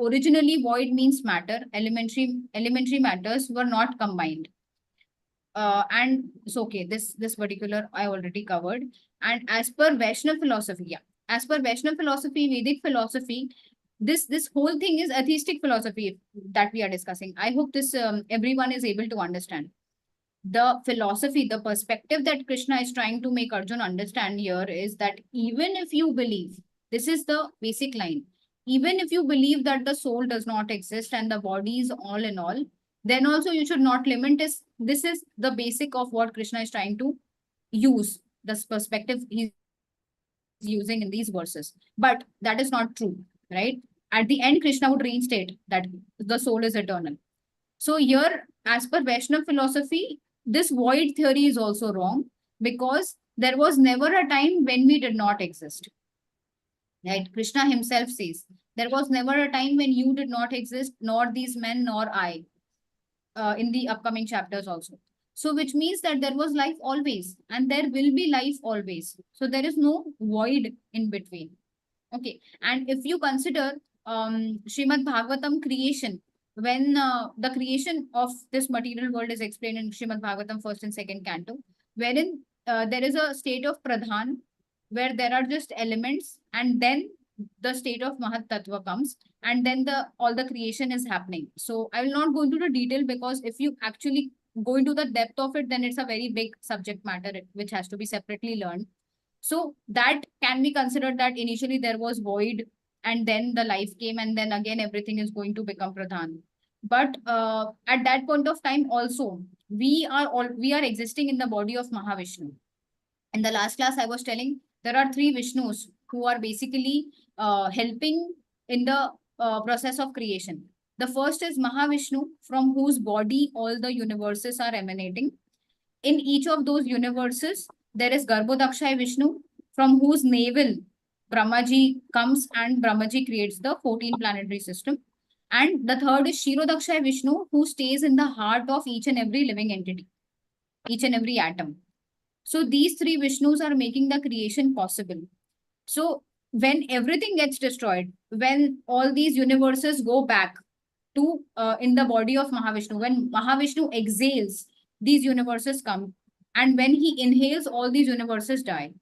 originally void means matter, elementary matters were not combined. And so okay, this particular I already covered. And as per Vaishnav philosophy, yeah, as per Vaishnav philosophy, Vedic philosophy, this whole thing is atheistic philosophy that we are discussing. I hope this everyone is able to understand the philosophy, the perspective that Krishna is trying to make Arjun understand here is that even if you believe, this is the basic line, even if you believe that the soul does not exist and the body is all in all, then also you should not limit this. This is the basic of what Krishna is trying to use, this perspective he's using in these verses. But that is not true, right? At the end, Krishna would reinstate that the soul is eternal. So here, as per Vaishnav philosophy, this void theory is also wrong, because there was never a time when we did not exist. Right? Krishna himself says, there was never a time when you did not exist, nor these men, nor I, in the upcoming chapters also. So which means that there was life always, and there will be life always. So there is no void in between. Okay. And if you consider Srimad Bhagavatam creation, when the creation of this material world is explained in Srimad Bhagavatam first and second canto, wherein there is a state of Pradhan, where there are just elements, and then the state of Mahat Tattva comes, and then all the creation is happening. So I will not go into the detail, because if you actually go into the depth of it, then it's a very big subject matter which has to be separately learned. So that can be considered that initially there was void, and then the life came, and then again everything is going to become Pradhan. But at that point of time also, we are existing in the body of Mahavishnu. In the last class, I was telling there are three Vishnus who are basically helping in the process of creation. The first is Mahavishnu, from whose body all the universes are emanating. In each of those universes, there is Garbhodakshay Vishnu, from whose navel Brahmaji comes and Brahmaji creates the 14 planetary system. And the third is Kshirodakshay Vishnu, who stays in the heart of each and every living entity, each and every atom. So these three Vishnus are making the creation possible. So when everything gets destroyed, when all these universes go back to in the body of Mahavishnu, when Mahavishnu exhales, these universes come, and when he inhales, all these universes die.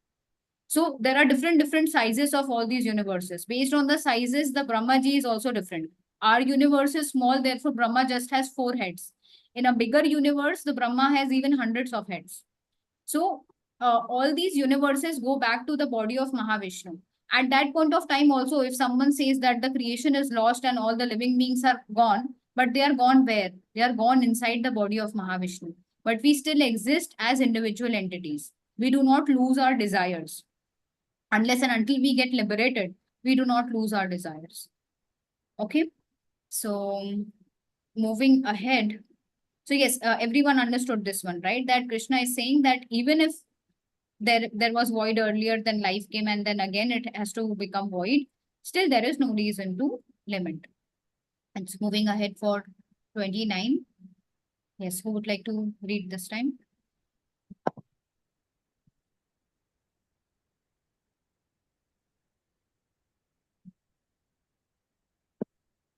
So there are different sizes of all these universes. Based on the sizes, the Brahmaji is also different. Our universe is small, therefore Brahma just has 4 heads. In a bigger universe, the Brahma has even hundreds of heads. So all these universes go back to the body of Mahavishnu. At that point of time also, if someone says that the creation is lost and all the living beings are gone, but they are gone where? They are gone inside the body of Mahavishnu. But we still exist as individual entities. We do not lose our desires. Unless and until we get liberated, we do not lose our desires. Okay. So moving ahead. So yes, everyone understood this one, right? That Krishna is saying that even if there was void earlier, then life came, and then again it has to become void, still there is no reason to limit. And so moving ahead for 29. Yes, who would like to read this time?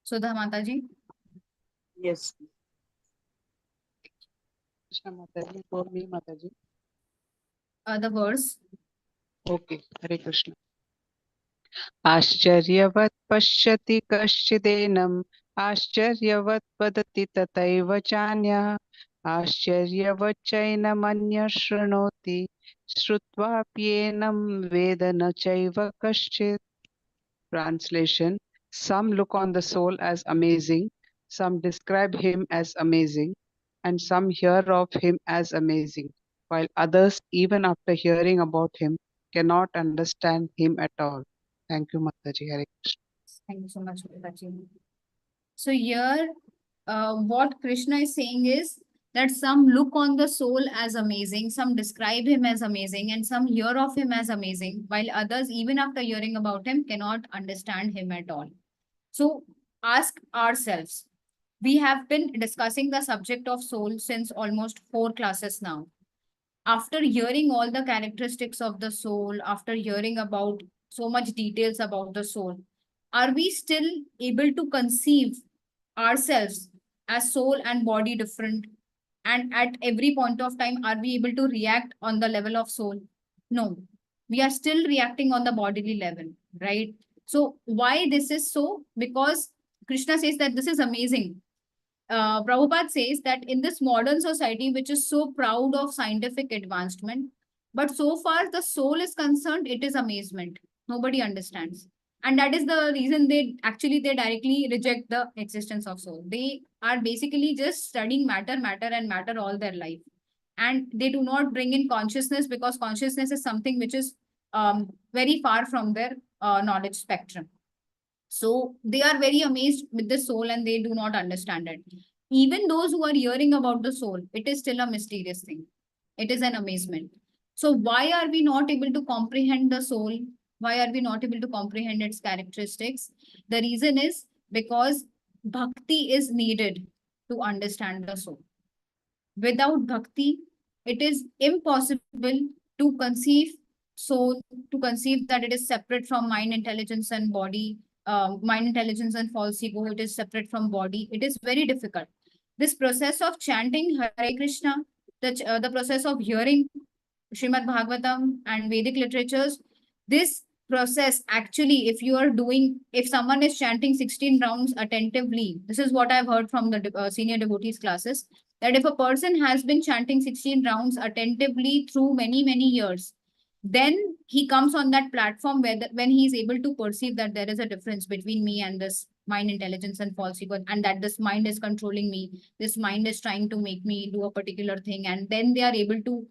Sudha Mataji. Yes. Krishna Mataji, for me, Mataji. The verse. Okay, Hare Krishna. आश्चर्यवत् पश्यति कश्चिदेनम् आश्चर्यवत् वदति तथैव चान्यः आश्चर्यवच्चैनमन्यः शृणोति श्रुत्वाप्येनं वेद न चैव कश्चित्. Translation: Some look on the soul as amazing, some describe him as amazing, and some hear of him as amazing, while others, even after hearing about him, cannot understand him at all. Thank you, Mataji. Hare Krishna. Thank you so much, Mataji. So here, what Krishna is saying is that some look on the soul as amazing, some describe him as amazing, and some hear of him as amazing, while others, even after hearing about him, cannot understand him at all. So ask ourselves. We have been discussing the subject of soul since almost 4 classes now. After hearing all the characteristics of the soul, after hearing about so much details about the soul, are we still able to conceive ourselves as soul and body different? And at every point of time, are we able to react on the level of soul? No, we are still reacting on the bodily level, right? So why this is so? Because Krishna says that this is amazing. Prabhupada says that in this modern society, which is so proud of scientific advancement, but so far the soul is concerned, it is amazement. Nobody understands. And that is the reason they directly reject the existence of soul. They are basically just studying matter, matter, and matter all their life. And they do not bring in consciousness, because consciousness is something which is very far from their knowledge spectrum. So they are very amazed with the soul and they do not understand it. Even those who are hearing about the soul, it is still a mysterious thing. It is an amazement. So why are we not able to comprehend the soul? Why are we not able to comprehend its characteristics? The reason is because bhakti is needed to understand the soul. Without bhakti, it is impossible to conceive soul, to conceive that it is separate from mind, intelligence, and body. Mind, intelligence, and false ego, it is separate from body. It is very difficult. This process of chanting Hare Krishna, the process of hearing Srimad Bhagavatam and Vedic literatures, this process actually, if someone is chanting 16 rounds attentively, this is what I've heard from the senior devotees classes, that if a person has been chanting 16 rounds attentively through many, many years, then he comes on that platform when he is able to perceive that there is a difference between me and this mind, intelligence, and false ego, and that this mind is controlling me. This mind is trying to make me do a particular thing, and then they are able to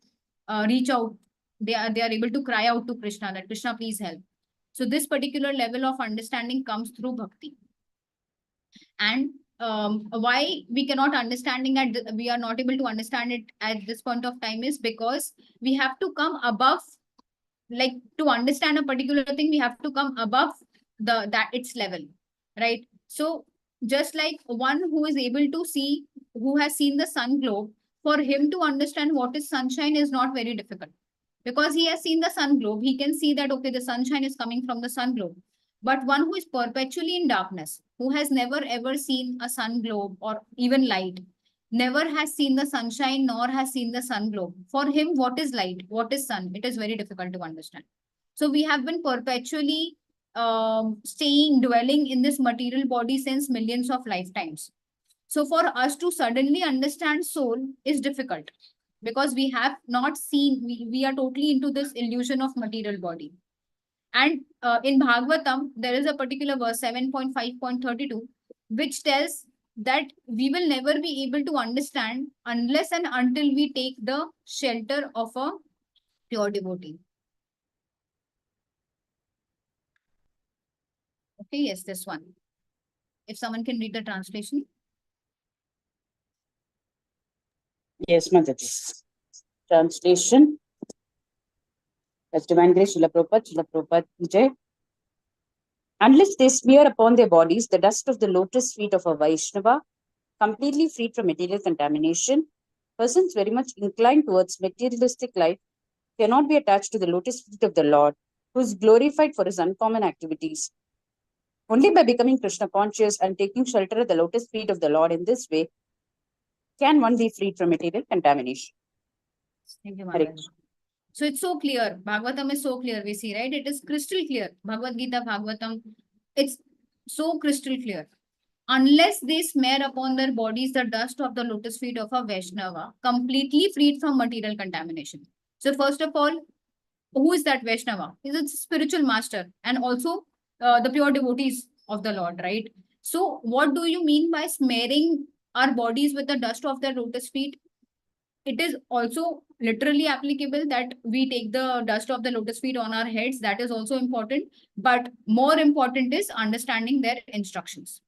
reach out. They are able to cry out to Krishna that Krishna, please help. So this particular level of understanding comes through bhakti. And why we cannot understanding at we are not able to understand it at this point of time is because we have to come above, like, to understand a particular thing, we have to come above that its level, right? So just like one who is able to see, who has seen the sun globe, for him to understand what is sunshine is not very difficult, because he has seen the sun globe. He can see that, okay, the sunshine is coming from the sun globe. But one who is perpetually in darkness, who has never ever seen a sun globe or even light, never has seen the sunshine nor has seen the sun globe, for him, what is light, what is sun, it is very difficult to understand. So we have been perpetually dwelling in this material body since millions of lifetimes. So for us to suddenly understand soul is difficult, because we have not seen, we are totally into this illusion of material body. And in Bhagavatam, there is a particular verse 7.5.32, which tells that we will never be able to understand unless and until we take the shelter of a pure devotee. Okay, yes, this one. If someone can read the translation. Yes, Mataji. Translation. That's Divine Grace, Srila Prabhupada ki jai. Unless they smear upon their bodies the dust of the lotus feet of a Vaishnava, completely freed from material contamination, persons very much inclined towards materialistic life cannot be attached to the lotus feet of the Lord, who is glorified for his uncommon activities. Only by becoming Krishna conscious and taking shelter at the lotus feet of the Lord in this way can one be freed from material contamination. Thank you, Hare Mataji. So it's so clear. Bhagavatam is so clear. We see, right? It is crystal clear. Bhagavad Gita, Bhagavatam, it's so crystal clear. Unless they smear upon their bodies the dust of the lotus feet of a Vaishnava, completely freed from material contamination. So first of all, who is that Vaishnava? Is it spiritual master and also the pure devotees of the Lord, right? So what do you mean by smearing our bodies with the dust of their lotus feet? It is also literally applicable that we take the dust of the lotus feet on our heads. That is also important. But more important is understanding their instructions.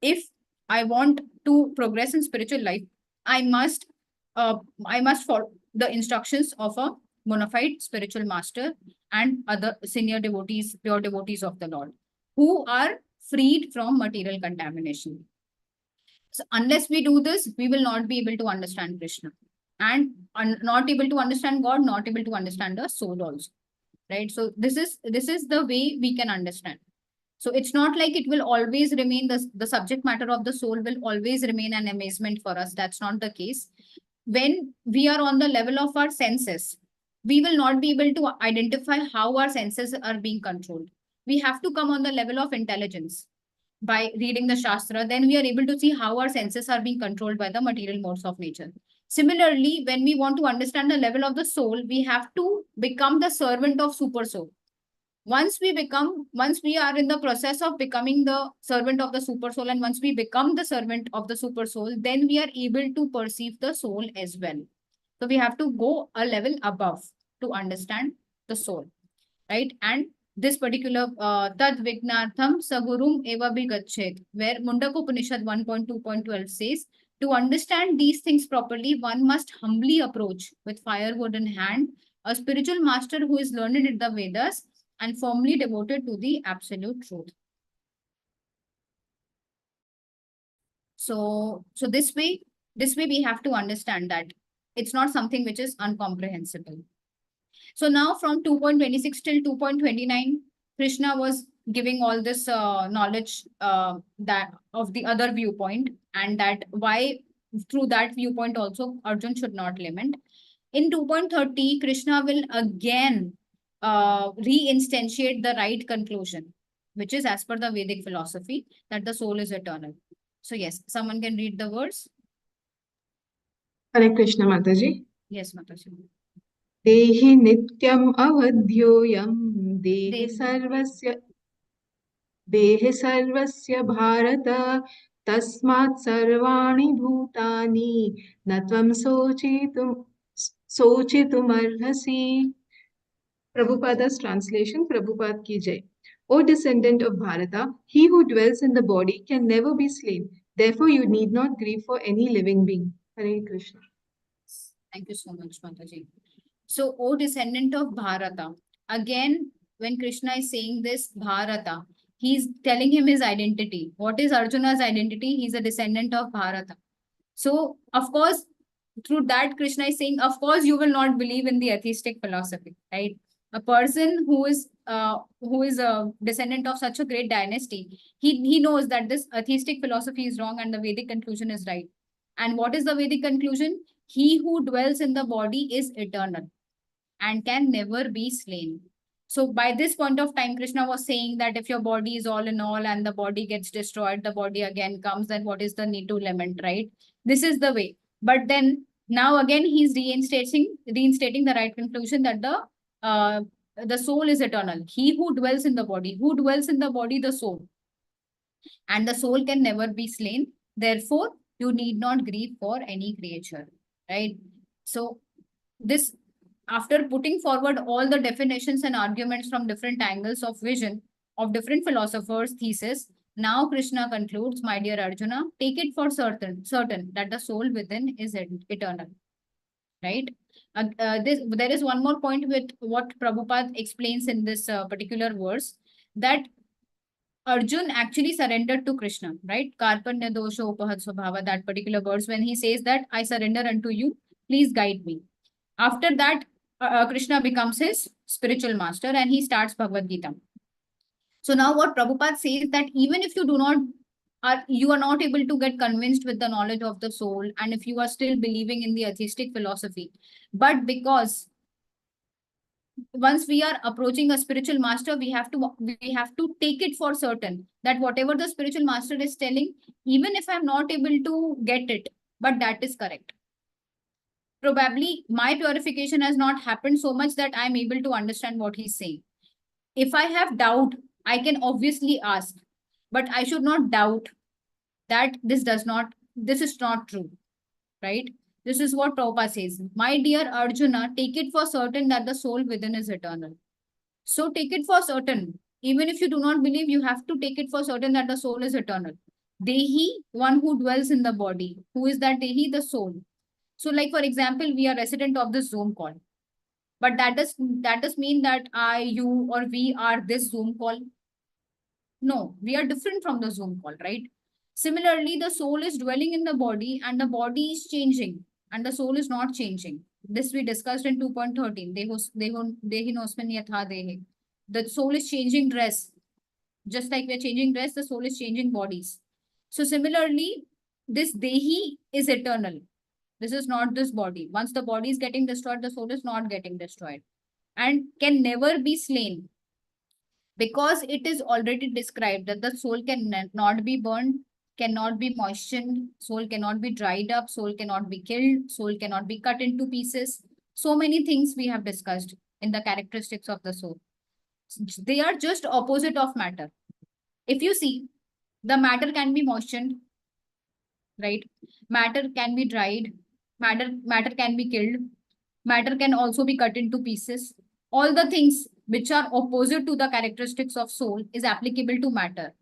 If I want to progress in spiritual life, I must follow the instructions of a bona fide spiritual master and other senior devotees, pure devotees of the Lord, who are freed from material contamination. So unless we do this, we will not be able to understand Krishna, and not able to understand God, not able to understand the soul also. Right. So this is the way we can understand. So it's not like it will always remain the subject matter of the soul will always remain an amazement for us. That's not the case. When we are on the level of our senses, we will not be able to identify how our senses are being controlled. We have to come on the level of intelligence by reading the Shastra. Then we are able to see how our senses are being controlled by the material modes of nature. Similarly, when we want to understand the level of the soul, we have to become the servant of super soul. Once we are in the process of becoming the servant of the super soul, and once we become the servant of the super soul, then we are able to perceive the soul as well. So we have to go a level above to understand the soul, right? And this particular tad vignartham sagurum eva bigachet, where Mundaka Upanishad 1.2.12 says, to understand these things properly, one must humbly approach with firewood in hand a spiritual master who is learned in the Vedas and firmly devoted to the absolute truth. So this way we have to understand that it's not something which is incomprehensible. So now from 2.26 till 2.29, Krishna was giving all this knowledge that of the other viewpoint, and that why through that viewpoint also Arjun should not lament. In 2.30, Krishna will again reinstantiate the right conclusion, which is as per the Vedic philosophy that the soul is eternal. So yes, someone can read the words. Hare Krishna, Mataji. Yes, Mataji. Dehi nityam avadhyoyam dehi sarvasya bharata tasmat sarvani bhutani natvam sochitum arhasi. Prabhupada's translation, Prabhupada ki jai. O descendant of Bharata, he who dwells in the body can never be slain. Therefore, you need not grieve for any living being. Hare Krishna. Thank you so much, Mataji. So, O descendant of Bharata, again, when Krishna is saying this, Bharata, he's telling him his identity. What is Arjuna's identity? He's a descendant of Bharata. So, of course, through that, Krishna is saying, of course, you will not believe in the atheistic philosophy, right? A person who is a descendant of such a great dynasty, he knows that this atheistic philosophy is wrong and the Vedic conclusion is right. And what is the Vedic conclusion? He who dwells in the body is eternal and can never be slain. So by this point of time, Krishna was saying that if your body is all in all and the body gets destroyed, the body again comes, then what is the need to lament, right? This is the way. But then now again, he's reinstating the right conclusion that the soul is eternal. He who dwells in the body, the soul. And the soul can never be slain. Therefore, you need not grieve for any creature, right? So this, after putting forward all the definitions and arguments from different angles of vision of different philosophers' thesis, now Krishna concludes, my dear Arjuna, take it for certain that the soul within is eternal, right? There is one more point with what Prabhupada explains in this particular verse, that Arjun actually surrendered to Krishna, right? Karpanya dosha upahat swabhava, that particular verse, when he says that I surrender unto you, please guide me. After that, Krishna becomes his spiritual master and he starts Bhagavad Gita. So now what Prabhupada says, that even if you are not able to get convinced with the knowledge of the soul, and if you are still believing in the atheistic philosophy, but because once we are approaching a spiritual master, we have to take it for certain that whatever the spiritual master is telling, even if I'm not able to get it, but that is correct. Probably my purification has not happened so much that I'm able to understand what he's saying. If I have doubt, I can obviously ask, but I should not doubt that this is not true, right? This is what Prabhupada says. My dear Arjuna, take it for certain that the soul within is eternal. So take it for certain. Even if you do not believe, you have to take it for certain that the soul is eternal. Dehi, one who dwells in the body. Who is that Dehi? The soul. So like, for example, we are resident of this Zoom call. But that does mean that I, you, or we are this Zoom call. No, we are different from the Zoom call, right? Similarly, the soul is dwelling in the body and the body is changing and the soul is not changing. This we discussed in 2.13. The soul is changing dress. Just like we are changing dress, the soul is changing bodies. So similarly, this Dehi is eternal. This is not this body. Once the body is getting destroyed, the soul is not getting destroyed and can never be slain, because it is already described that the soul can not be burned, cannot be moistened, soul cannot be dried up, soul cannot be killed, soul cannot be cut into pieces. So many things we have discussed in the characteristics of the soul. They are just opposite of matter. If you see, the matter can be moistened, right? Matter can be dried, matter can be killed, matter can also be cut into pieces. All the things which are opposite to the characteristics of soul is applicable to matter.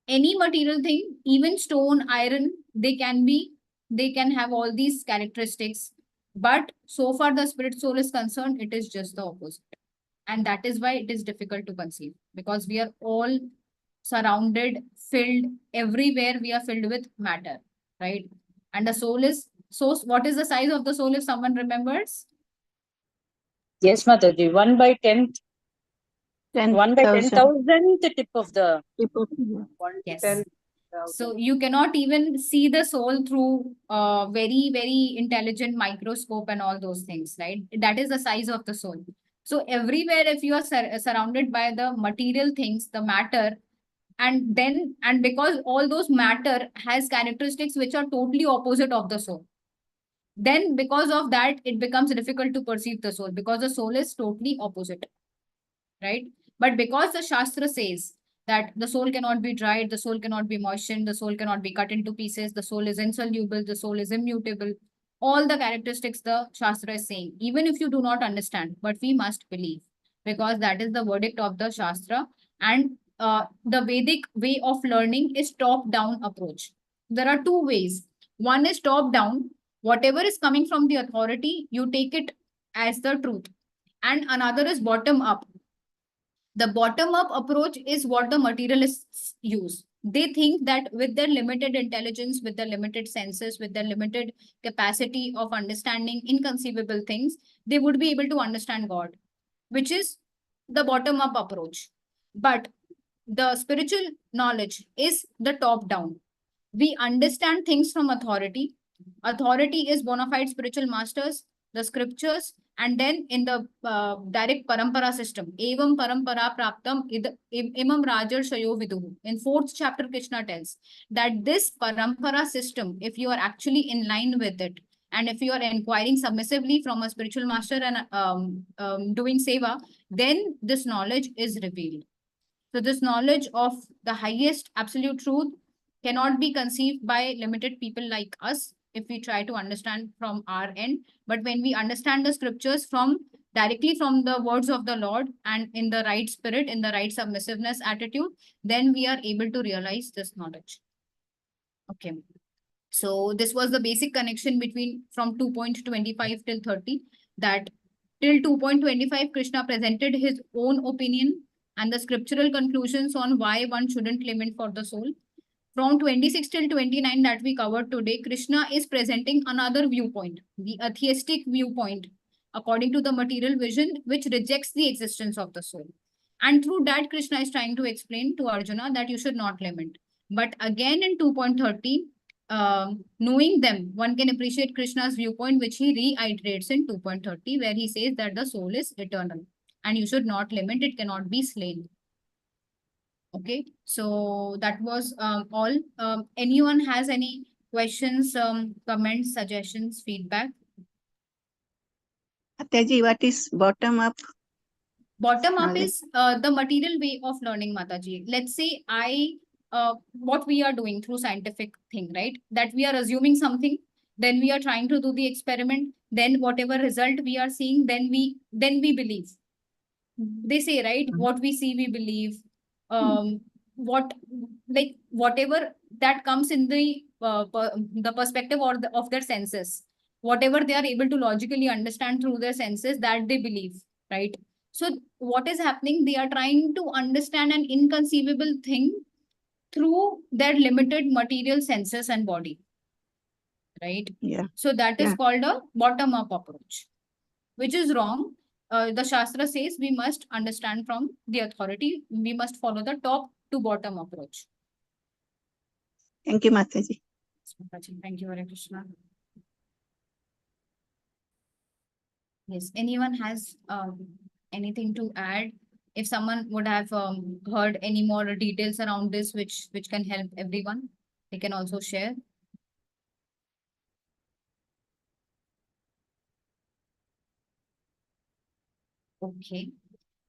Any material thing, even stone, iron, they can have all these characteristics. But so far the spirit soul is concerned, it is just the opposite. And that is why it is difficult to conceive, because we are all surrounded, filled, everywhere we are filled with matter, right? And the soul is, so what is the size of the soul if someone remembers? Yes, Mataji, 1/10, 10,000. 1/10,000, the tip of the People. 1 to Yes. 10,000. So you cannot even see the soul through very, very intelligent microscope and all those things, right? That is the size of the soul. So everywhere, if you are surrounded by the material things, the matter, and because all those matter has characteristics which are totally opposite of the soul, then because of that, it becomes difficult to perceive the soul, because the soul is totally opposite, right? But because the Shastra says that the soul cannot be dried, the soul cannot be moistened, the soul cannot be cut into pieces, the soul is insoluble, the soul is immutable, all the characteristics the Shastra is saying, even if you do not understand, but we must believe, because that is the verdict of the Shastra. And the Vedic way of learning is top-down approach. There are two ways. One is top-down. Whatever is coming from the authority, you take it as the truth. And another is bottom-up. The bottom-up approach is what the materialists use. They think that with their limited intelligence, with their limited senses, with their limited capacity of understanding inconceivable things, they would be able to understand God, which is the bottom-up approach. But the spiritual knowledge is the top-down. We understand things from authority. Authority is bona fide spiritual masters, the scriptures, and then in the direct parampara system, evam parampara praptam imam rajar shayo viduhu. In 4th chapter, Krishna tells that this parampara system, if you are actually in line with it, and if you are inquiring submissively from a spiritual master and doing seva, then this knowledge is revealed. So this knowledge of the highest absolute truth cannot be conceived by limited people like us if we try to understand from our end. But when we understand the scriptures from directly from the words of the Lord and in the right spirit, in the right submissiveness attitude, then we are able to realize this knowledge. Okay. So this was the basic connection between from 2.25 till 30, that till 2.25, Krishna presented his own opinion and the scriptural conclusions on why one shouldn't limit for the soul. From 26 till 29 that we covered today, Krishna is presenting another viewpoint, the atheistic viewpoint, according to the material vision, which rejects the existence of the soul. And through that, Krishna is trying to explain to Arjuna that you should not limit. But again in 2.30, knowing them, one can appreciate Krishna's viewpoint, which he reiterates in 2.30, where he says that the soul is eternal and you should not limit, it cannot be slain. Okay, so that was all. Anyone has any questions, comments, suggestions, feedback? Mataji, what is bottom up? Bottom up Knowledge. is the material way of learning, Mataji. Let's say what we are doing through scientific thing, right? That we are assuming something, then we are trying to do the experiment, then whatever result we are seeing, then we believe. They say, right? What we see, we believe. whatever that comes in the perspective or of their senses, whatever they are able to logically understand through their senses, that they believe, right? So what is happening? They are trying to understand an inconceivable thing through their limited material senses and body, right? Yeah. So that is Yeah. called a bottom up approach, which is wrong. The Shastra says we must understand from the authority. We must follow the top to bottom approach. Thank you, Mataji. Thank you, Hare Krishna. Yes, anyone has anything to add? If someone would have heard any more details around this, which can help everyone, they can also share. Okay.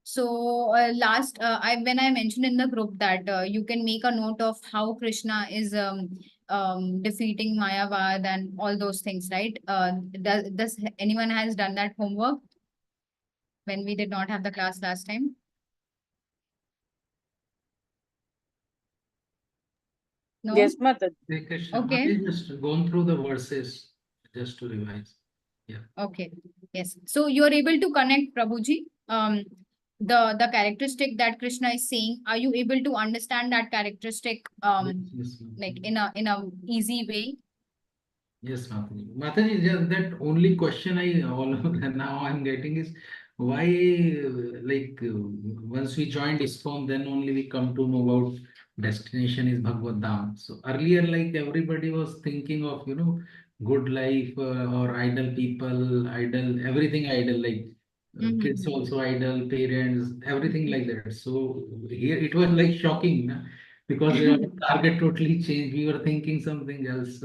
So when I mentioned in the group that you can make a note of how Krishna is defeating Mayavad and all those things, right? Does anyone has done that homework when we did not have the class last time? No? Yes, Mataji. Hare Krishna. Okay. I just gone through the verses just to revise. Yeah. Okay. Yes. So you are able to connect, Prabhuji, the characteristic that Krishna is saying. Are you able to understand that characteristic Yes, like Mataji. in a easy way? Yes, Mataji. Mataji, just that only question I all now I'm getting is why, once we joined ISKCON, then only we come to know about destination is Bhagavad Dham. So earlier, like everybody was thinking of, good life or idle people, idle, everything idle, like kids also idle, parents, everything like that. So here it was like shocking, na? Because our target totally changed. We were thinking something else.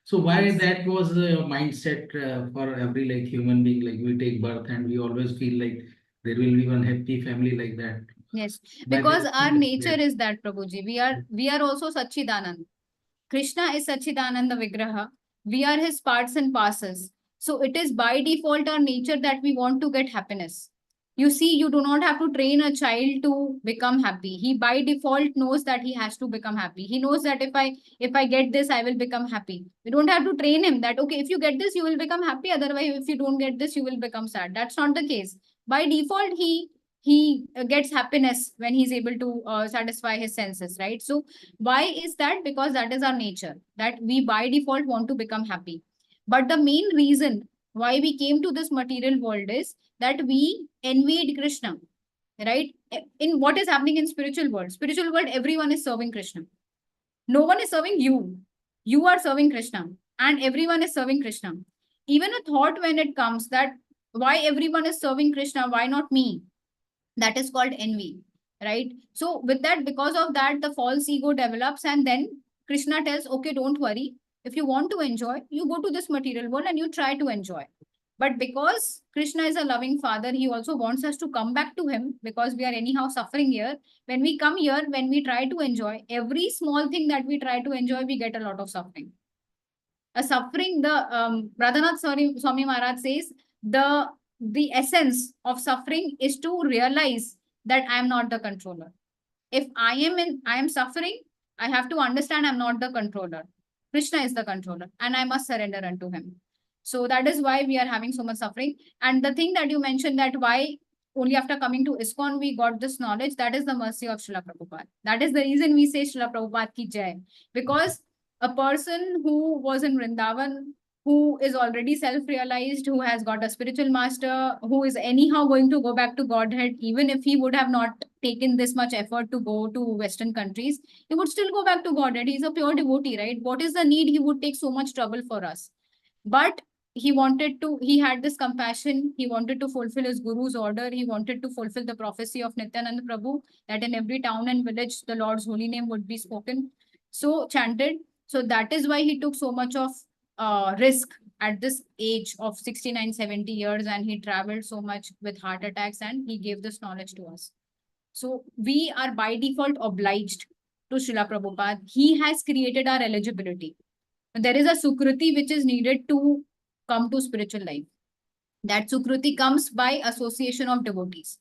So why Yes. that was a mindset for every like human being, like we take birth and we always feel like there will be one happy family like that. Yes, By because our nature that, is that, Prabhuji. We are also Sachidanand. Krishna is Sachidananda Vigraha. We are his parts and parcels. So it is by default our nature that we want to get happiness. You see, you do not have to train a child to become happy. He by default knows that he has to become happy. He knows that if I get this, I will become happy. We don't have to train him that okay, if you get this, you will become happy. Otherwise, if you don't get this, you will become sad. That's not the case. By default, he gets happiness when he's able to satisfy his senses, right? So why is that? Because that is our nature, that we by default want to become happy. But the main reason why we came to this material world is that we envied Krishna, right? In what is happening in spiritual world? Spiritual world, everyone is serving Krishna. No one is serving you. You are serving Krishna and everyone is serving Krishna. Even a thought when it comes that why everyone is serving Krishna, why not me? That is called envy, right? So with that, because of that, the false ego develops, and then Krishna tells, okay, don't worry, if you want to enjoy, you go to this material world and you try to enjoy. But because Krishna is a loving father, he also wants us to come back to him, because we are anyhow suffering here. When we come here, when we try to enjoy every small thing that we try to enjoy, we get a lot of suffering. A suffering, the Radhanath Swami Maharaj says, the essence of suffering is to realize that I am not the controller. If I am suffering, I have to understand I'm not the controller. Krishna is the controller and I must surrender unto him. So that is why we are having so much suffering. And the thing that you mentioned, that why only after coming to ISKCON we got this knowledge, that is the mercy of Srila Prabhupada. That is the reason we say Srila Prabhupada ki jai. Because a person who was in Vrindavan, who is already self-realized, who has got a spiritual master, who is anyhow going to go back to Godhead, even if he would have not taken this much effort to go to Western countries, he would still go back to Godhead. He's a pure devotee, right? What is the need he would take so much trouble for us? But he had this compassion. He wanted to fulfill his guru's order. He wanted to fulfill the prophecy of Nityananda Prabhu, that in every town and village, the Lord's holy name would be spoken, so chanted. So that is why he took so much of risk at this age of 69, 70 years, and he traveled so much with heart attacks, and he gave this knowledge to us. So we are by default obliged to Srila Prabhupada. He has created our eligibility. There is a Sukruti which is needed to come to spiritual life. That Sukruti comes by association of devotees.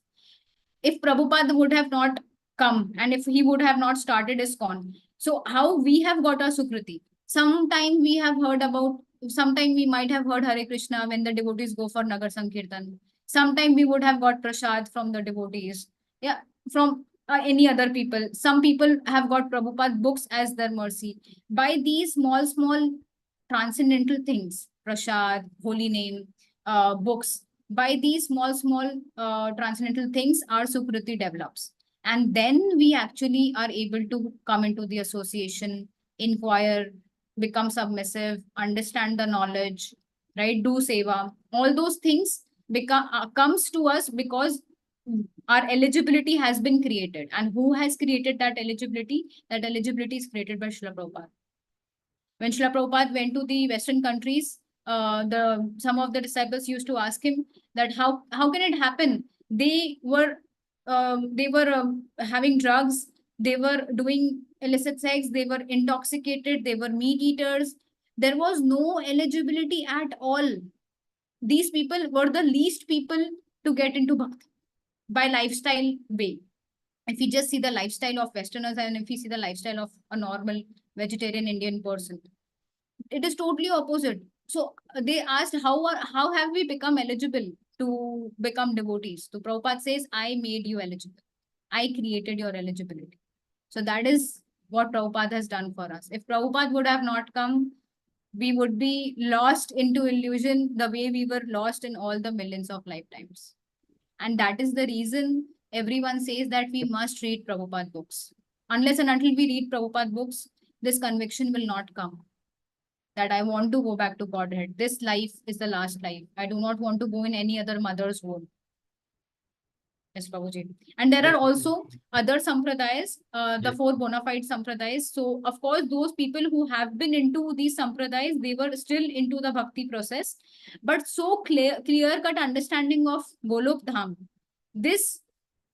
If Prabhupada would have not come, and if he would have not started ISKCON. So how we have got our Sukriti? Sometime we have heard about, sometime we might have heard Hare Krishna when the devotees go for Nagar Sankirtan. Sometime we would have got prasad from the devotees. Yeah, from any other people. Some people have got Prabhupada books as their mercy. By these small transcendental things, prasad, holy name, books, by these small transcendental things, our Sukriti develops. And then we actually are able to come into the association, inquire, become submissive, understand the knowledge, right? Do seva. All those things become comes to us because our eligibility has been created. And who has created that eligibility? That eligibility is created by Srila Prabhupada. When Srila Prabhupada went to the Western countries, some of the disciples used to ask him that how can it happen? They were having drugs, they were doing illicit sex, they were intoxicated, they were meat eaters. There was no eligibility at all. These people were the least people to get into bhakti by lifestyle way. If you just see the lifestyle of Westerners and if you see the lifestyle of a normal vegetarian Indian person, it is totally opposite. So they asked, how have we become eligible to become devotees? So Prabhupada says, I made you eligible. I created your eligibility. So that is what Prabhupada has done for us. If Prabhupada would have not come, we would be lost into illusion the way we were lost in all the millions of lifetimes. And that is the reason everyone says that we must read Prabhupada books. Unless and until we read Prabhupada books, this conviction will not come that I want to go back to Godhead. This life is the last life. I do not want to go in any other mother's womb. Yes, Prabhuji. And there are also other sampradayas, the Yes. four bona fide sampradayas. So, of course, those people who have been into these sampradayas, they were still into the bhakti process. But so clear-cut understanding of Golok Dham, this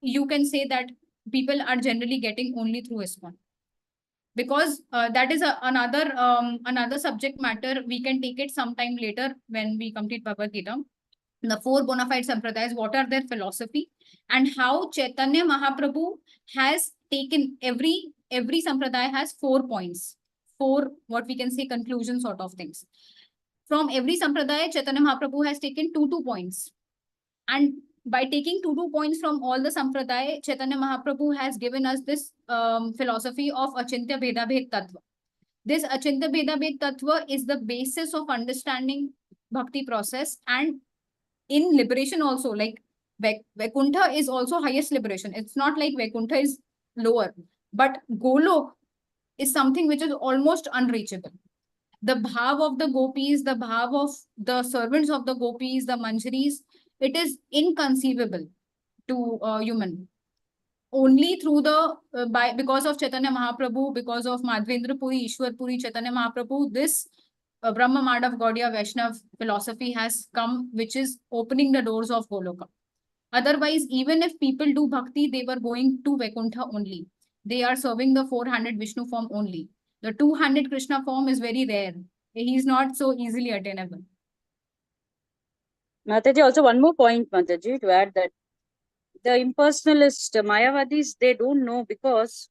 you can say that people are generally getting only through ISKCON. Because that is another subject matter. We can take it sometime later when we complete Bhagavad Gita. The four bona fide sampradayas, what are their philosophy, and how Chaitanya Mahaprabhu has taken every sampradaya has 4 points, 4 what we can say conclusion sort of things. From every sampradaya, Chaitanya Mahaprabhu has taken 2 points, and by taking 2 points from all the sampradaya, Chaitanya Mahaprabhu has given us this philosophy of Achintya Bheda Bhed Tattva. This Achintya Bheda Bhed Tattva is the basis of understanding bhakti process, and in liberation also, like Vaikuntha is also highest liberation. It's not like Vaikuntha is lower, but Golok is something which is almost unreachable. The bhav of the gopis, the bhav of the servants of the gopis, the manjaris, it is inconceivable to human. Only through the because of Chaitanya Mahaprabhu, because of Madhvendra Puri, Ishwar Puri, Chaitanya Mahaprabhu, this Brahma Madhav Gaudiya Vaishnav philosophy has come, which is opening the doors of Goloka. Otherwise, even if people do bhakti, they were going to Vaikuntha only. They are serving the 400 Vishnu form only. The 200 Krishna form is very rare. He is not so easily attainable. Mataji, also one more point, Mataji, to add that the impersonalist Mayavadis, they don't know because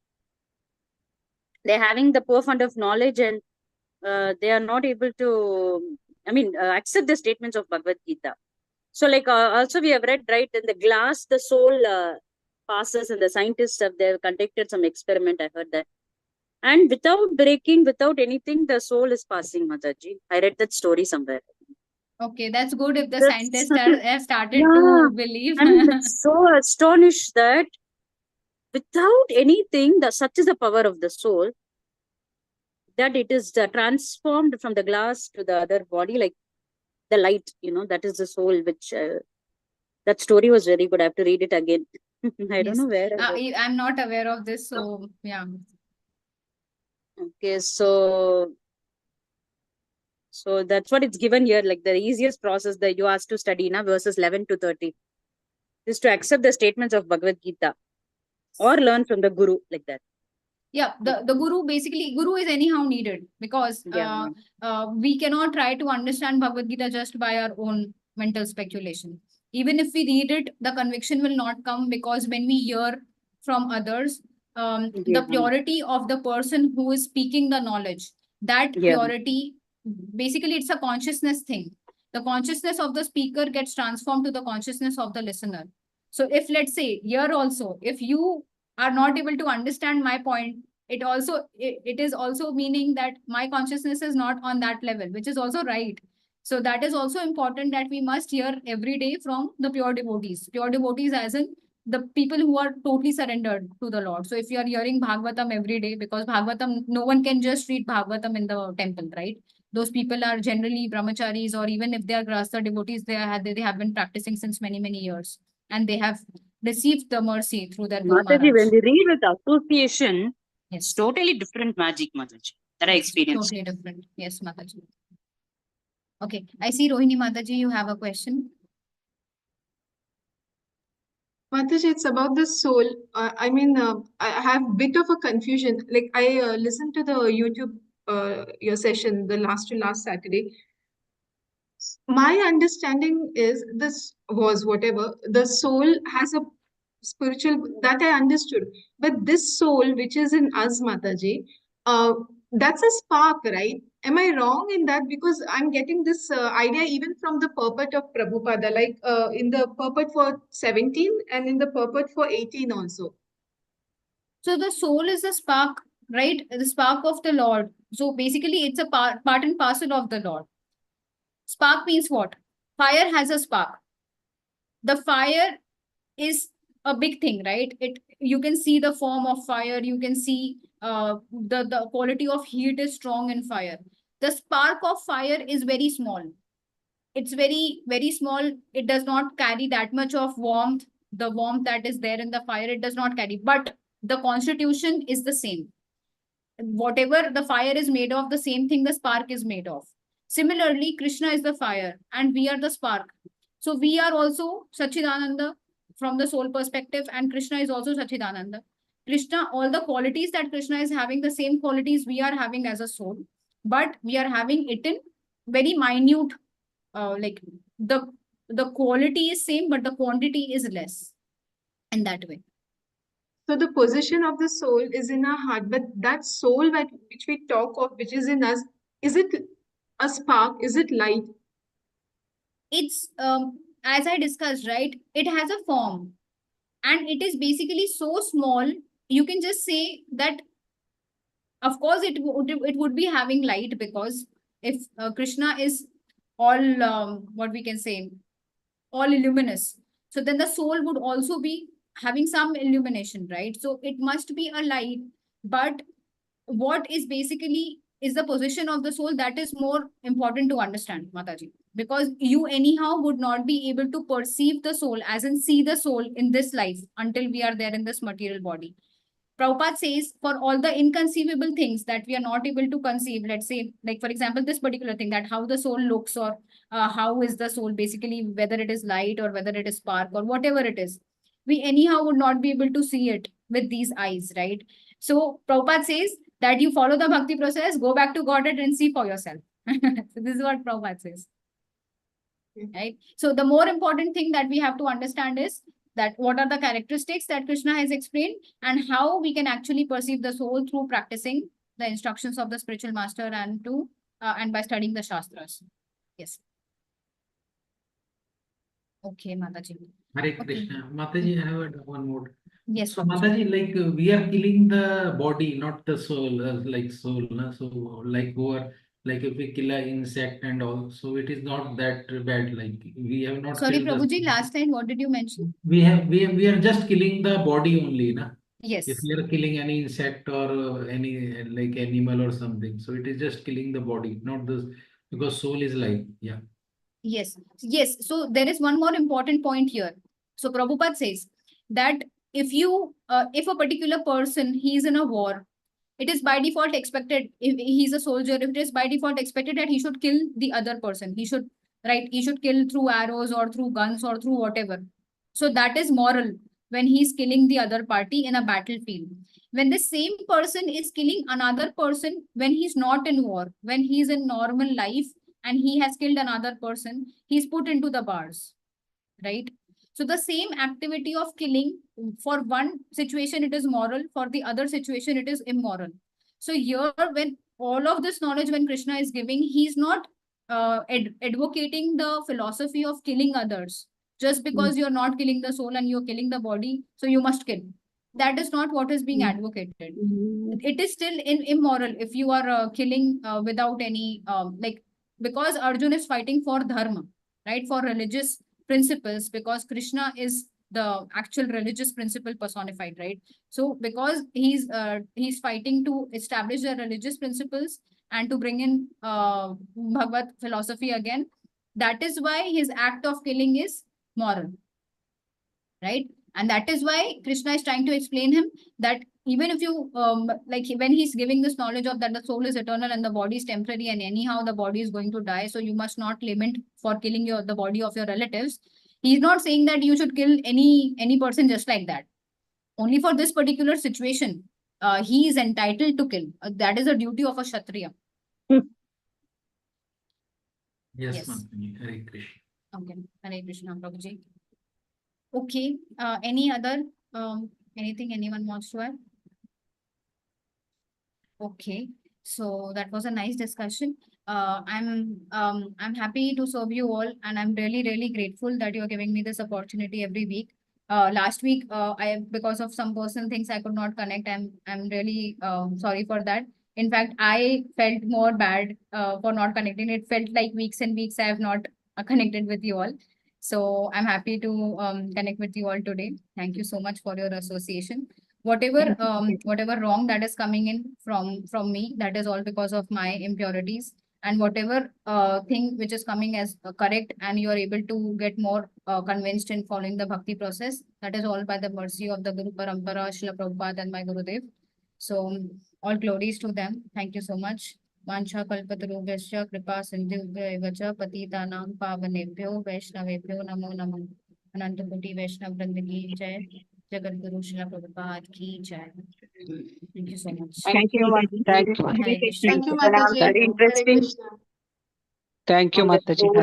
they're having the poor fund of knowledge and they are not able to, accept the statements of Bhagavad Gita. So, like, also we have read, right, in the glass, the soul passes, and the scientists have they've conducted some experiment. I heard that. And without breaking, without anything, the soul is passing, Mataji. I read that story somewhere. Okay, that's good if the That's- scientists have started Yeah. to believe. I'm so astonished that without anything, such is the power of the soul, that it is transformed from the glass to the other body, like the light, that is the soul, which that story was very good. I have to read it again. I don't Yes. know where. I'm not aware of this, so yeah. Okay, so that's what it's given here, like the easiest process that you asked to study, verses 11 to 30, is to accept the statements of Bhagavad Gita or learn from the Guru, like that. Yeah, the guru, basically guru is anyhow needed, because Yeah. we cannot try to understand Bhagavad Gita just by our own mental speculation. Even if we read it, the conviction will not come, because when we hear from others, the Yeah. purity of the person who is speaking the knowledge, that Yeah. purity, basically it's a consciousness thing. The consciousness of the speaker gets transformed to the consciousness of the listener. So if, let's say, here also, if you are not able to understand my point, it is also meaning that my consciousness is not on that level, which is also right. So that is also important, that we must hear every day from the pure devotees. Pure devotees as in the people who are totally surrendered to the Lord. So if you are hearing Bhagavatam every day, because Bhagavatam, no one can just read Bhagavatam in the temple, right? Those people are generally brahmacharis, or even if they are grasta devotees, they have been practicing since many, many years. And they have received the mercy through their Guru Mataji, when Maharaj. they read with association, it's Yes, totally different magic, Mataji, that I yes, experienced. totally different. Yes, Mataji. Okay, I see Rohini Mataji, you have a question. Mataji, it's about the soul. I have bit of a confusion. Like I listened to the YouTube your session the last to last Saturday. My understanding is this was whatever the soul has a spiritual, that I understood, but this soul which is in us, Mataji, uh, that's a spark, right? Am I wrong in that? Because I'm getting this idea even from the purport of Prabhupada, like in the purport for 17 and in the purport for 18 also. So the soul is the spark, right? The spark of the Lord. So basically, it's a part and parcel of the Lord. Spark means what? Fire has a spark. The fire is a big thing, right? You can see the form of fire. You can see the quality of heat is strong in fire. The spark of fire is very small. It's very, very small. It does not carry that much of warmth. The warmth that is there in the fire, it does not carry. But the constitution is the same. Whatever the fire is made of, the same thing the spark is made of. Similarly, Krishna is the fire and we are the spark. So we are also Sachidananda from the soul perspective, and Krishna is also Sachidananda. Krishna, all the qualities that Krishna is having, the same qualities we are having as a soul, but we are having it in very minute, like the quality is same, but the quantity is less in that way. So the position of the soul is in our heart, but that soul which we talk of, which is in us, is it a spark? Is it light? It's as I discussed, right? It has a form, and it is basically so small. You can just say that, of course, it would be having light, because if Krishna is all what we can say, all illuminous, so then the soul would also be having some illumination, right? So it must be a light, but what is basically is the position of the soul, that is more important to understand, Mataji, because you anyhow would not be able to perceive the soul, as in see the soul in this life, until we are there in this material body. Prabhupada says, for all the inconceivable things that we are not able to conceive, let's say, like for example, this particular thing, that how the soul looks, or how is the soul, basically, whether it is light or whether it is spark or whatever it is, we anyhow would not be able to see it with these eyes, right? So Prabhupada says that you follow the bhakti process, go back to Godhead and see for yourself. So this is what Prabhupada says. Right? So the more important thing that we have to understand is that what are the characteristics that Krishna has explained, and how we can actually perceive the soul through practicing the instructions of the spiritual master, and by studying the Shastras. Yes. Okay, Mataji. Hare Okay. Krishna. Mataji, I have one more. Yes, So Prabhuji. Mataji, like we are killing the body, not the soul, like soul. Na? So like who are, like if we kill an insect and all, so it is not that bad. Like we have not Sorry, killed the. Prabhuji, last time, what did you mention? We are just killing the body only, na? If Yes. we are killing any insect or any like animal or something, so it is just killing the body, not the, because soul is life. Yeah. Yes, yes. So there is one more important point here. So Prabhupada says that if a particular person, he is in a war, it is by default expected, if he's a soldier, it is by default expected that he should kill the other person. He should, right? He should kill through arrows or through guns or through whatever. So that is moral when he's killing the other party in a battlefield. When the same person is killing another person when he's not in war, when he's in normal life and he has killed another person, he's put into the bars, right? So the same activity of killing, for one situation it is moral, for the other situation it is immoral. So here, when all of this knowledge, when Krishna is giving, he's not advocating the philosophy of killing others. Just because you're not killing the soul and you're killing the body, so you must kill. That is not what is being advocated. It is still immoral if you are killing without any because Arjun is fighting for dharma, right, for religious principles, because Krishna is the actual religious principle personified, right? So because he's fighting to establish the religious principles and to bring in Bhagavad philosophy again, that is why his act of killing is moral, right? And that is why Krishna is trying to explain him that even if you when he's giving this knowledge of that the soul is eternal and the body is temporary and anyhow the body is going to die, so you must not lament for killing the body of your relatives. He's not saying that you should kill any person just like that. Only for this particular situation, he is entitled to kill. That is a duty of a Kshatriya. Yes, Yes. Mataji. Hare Krishna. Okay. Hare Krishna, Prabhuji. Okay. Any other anything anyone wants to add? Okay. So that was a nice discussion. I'm happy to serve you all, and I'm really grateful that you're giving me this opportunity every week. Last week, because of some personal things I could not connect. I'm really sorry for that. In fact, I felt more bad for not connecting. It felt like weeks and weeks I have not connected with you all. So I'm happy to connect with you all today. Thank you so much for your association. Whatever wrong that is coming in from me, that is all because of my impurities, and whatever thing which is coming as correct and you are able to get more convinced in following the bhakti process, that is all by the mercy of the Guru Parampara, Srila Prabhupada and my Gurudev. So all glories to them. Thank you so much. Vancha kalpatarubhyasya kripa sindhubhya cha patitanam pavanebhyo vaishnavebhyo namo namo. Ananta Koti Vaishnav Vrinda ki jai. Jagat Guru Srila Prabhupada ki jai. Thank you so much. Thank you, Mataji. thank you, Hare Krishna. Thank you, That was Mataji. very Hare interesting. Krishna. thank you, On the Mataji. soul